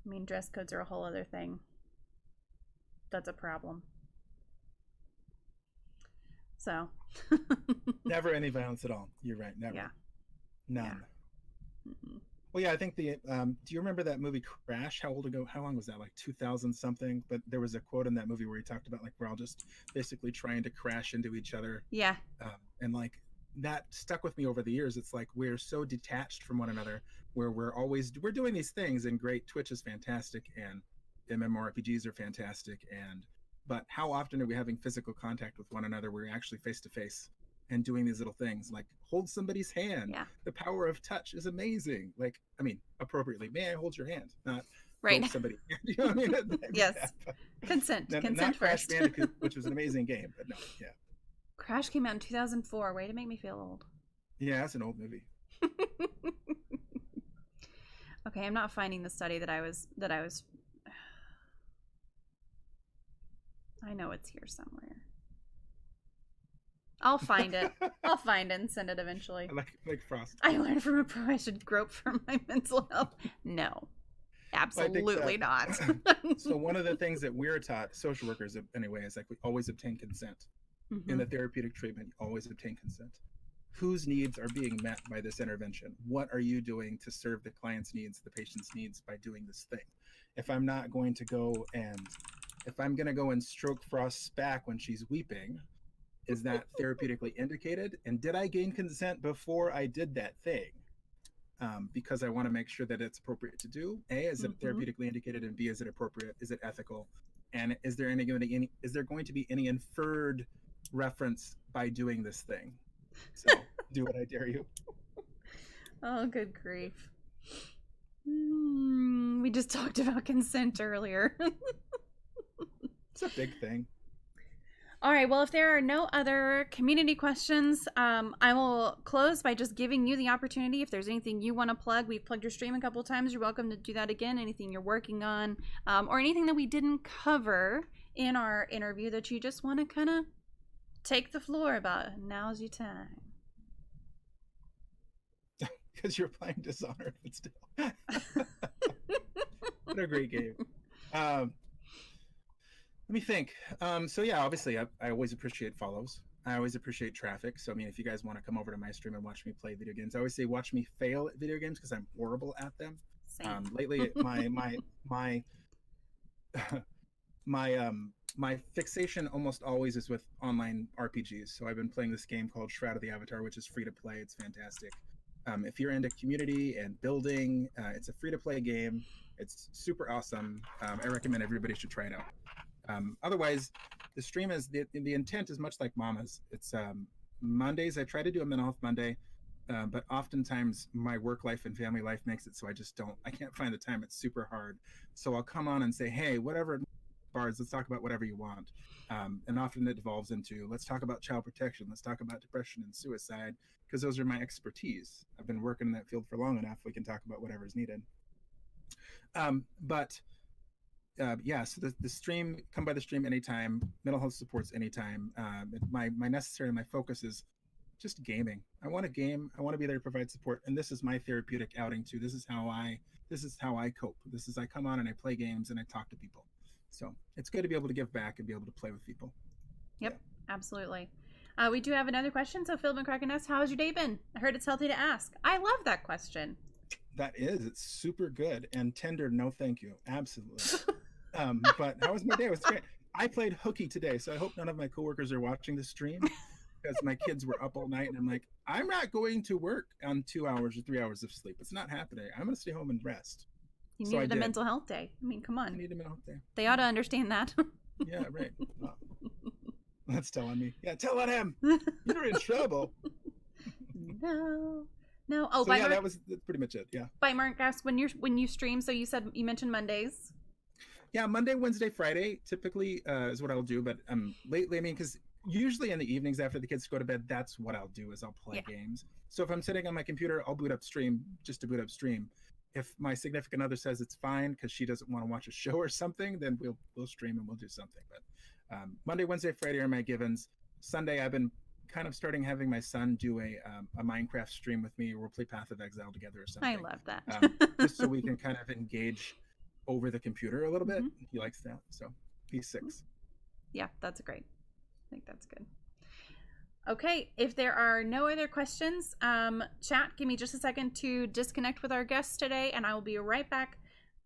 Speaker 1: I mean, dress codes are a whole other thing. That's a problem. So.
Speaker 2: Never any violence at all. You're right. Never.
Speaker 1: Yeah.
Speaker 2: None.
Speaker 1: Yeah. Mm-hmm.
Speaker 2: Well, yeah, I think do you remember that movie Crash? How long was that? Like 2000 something? But there was a quote in that movie where he talked about like, we're all just basically trying to crash into each other.
Speaker 1: Yeah.
Speaker 2: And like that stuck with me over the years. It's like, we're so detached from one another, where we're doing these things, and great. Twitch is fantastic, and MMORPGs are fantastic. But how often are we having physical contact with one another? We're actually face to face and doing these little things like hold somebody's hand.
Speaker 1: Yeah.
Speaker 2: The power of touch is amazing. Like, I mean, appropriately, may I hold your hand? Not
Speaker 1: right.
Speaker 2: Somebody. You know what I mean?
Speaker 1: Yes. Consent. Consent
Speaker 2: not
Speaker 1: first.
Speaker 2: Crash Bandicoot, which was an amazing game, but no, yeah.
Speaker 1: Crash came out in 2004. Way to make me feel old.
Speaker 2: Yeah, that's an old movie.
Speaker 1: Okay, I'm not finding the study that I was. I know it's here somewhere. I'll find it. I'll find it and send it eventually.
Speaker 2: Like Frost.
Speaker 1: I learned from a pro I should grope for my mental health. No, absolutely not.
Speaker 2: So one of the things that we're taught, social workers anyway, is like we always obtain consent. Mm-hmm. In the therapeutic treatment, you always obtain consent. Whose needs are being met by this intervention? What are you doing to serve the client's needs, the patient's needs, by doing this thing? If I'm going to go and stroke Frost's back when she's weeping, is that therapeutically indicated? And did I gain consent before I did that thing? Because I want to make sure that it's appropriate to do. A, is it therapeutically indicated? And B, is it appropriate? Is it ethical? And is there going to be any inferred reference by doing this thing? So do what I dare you.
Speaker 1: Oh, good grief. We just talked about consent earlier.
Speaker 2: It's a big thing.
Speaker 1: All right, well, if there are no other community questions, I will close by just giving you the opportunity. If there's anything you want to plug, we've plugged your stream a couple of times. You're welcome to do that again. Anything you're working on, or anything that we didn't cover in our interview that you just want to kind of take the floor about. Now's your time.
Speaker 2: Because you're playing Dishonored, but still. What a great game. Let me think. So yeah, obviously I always appreciate follows. I always appreciate traffic. So I mean, if you guys want to come over to my stream and watch me play video games, I always say watch me fail at video games because I'm horrible at them. Lately, my fixation almost always is with online RPGs. So I've been playing this game called Shroud of the Avatar, which is free to play. It's fantastic. If you're into community and building, it's a free to play game. It's super awesome. I recommend everybody should try it out. Otherwise, the stream is the intent is much like Mama's. It's Mondays. I try to do a mental health Monday, but oftentimes my work life and family life makes it so I can't find the time. It's super hard. So I'll come on and say, hey, whatever bars, let's talk about whatever you want. And often it devolves into, let's talk about child protection. Let's talk about depression and suicide, because those are my expertise. I've been working in that field for long enough. We can talk about whatever is needed. So the stream, come by the stream anytime. Mental health supports anytime. My focus is just gaming. I want to game. I want to be there to provide support, and this is my therapeutic outing too. This is how I cope. I come on and I play games and I talk to people. So it's good to be able to give back and be able to play with people.
Speaker 1: Yep, absolutely. We do have another question. So Phil McCracken asks, how has your day been? I heard it's healthy to ask. I love that question.
Speaker 2: It's super good and tender. No, thank you. Absolutely. But how was my day? It was great. I played hooky today, so I hope none of my coworkers are watching the stream because my kids were up all night, and I'm like, I'm not going to work on 2 hours or 3 hours of sleep. It's not happening. I'm going to stay home and rest.
Speaker 1: You needed a mental health day. I mean, come on.
Speaker 2: I need a mental health day.
Speaker 1: They ought to understand that.
Speaker 2: Yeah, right. Well, that's telling me. Yeah, tell on him. You're in trouble.
Speaker 1: No. Oh,
Speaker 2: so that's pretty much it. Yeah.
Speaker 1: Bite Mark asks when you stream. So you mentioned Mondays.
Speaker 2: Yeah, Monday, Wednesday, Friday typically is what I'll do. But lately, I mean, because usually in the evenings after the kids go to bed, that's what I'll do is I'll play games. So if I'm sitting on my computer, I'll boot up stream just to boot up stream. If my significant other says it's fine because she doesn't want to watch a show or something, then we'll stream and we'll do something. But Monday, Wednesday, Friday are my givens. Sunday, I've been kind of starting having my son do a Minecraft stream with me. We'll play Path of Exile together or something.
Speaker 1: I love that.
Speaker 2: Just so we can kind of engage over the computer a little bit. He likes that. So he's 6.
Speaker 1: Yeah, that's great. I think that's good. Okay, if there are no other questions, chat, give me just a second to disconnect with our guests today, and I will be right back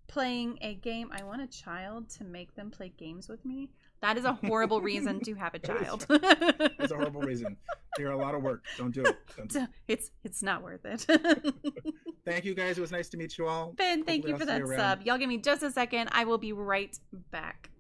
Speaker 1: playing a game. I want a child to make them play games with me. That is a horrible reason to have a child.
Speaker 2: It's a horrible reason. They're a lot of work. Don't do it.
Speaker 1: It's not worth it.
Speaker 2: Thank you, guys. It was nice to meet you all.
Speaker 1: Ben, thank you for that sub. Y'all give me just a second. I will be right back.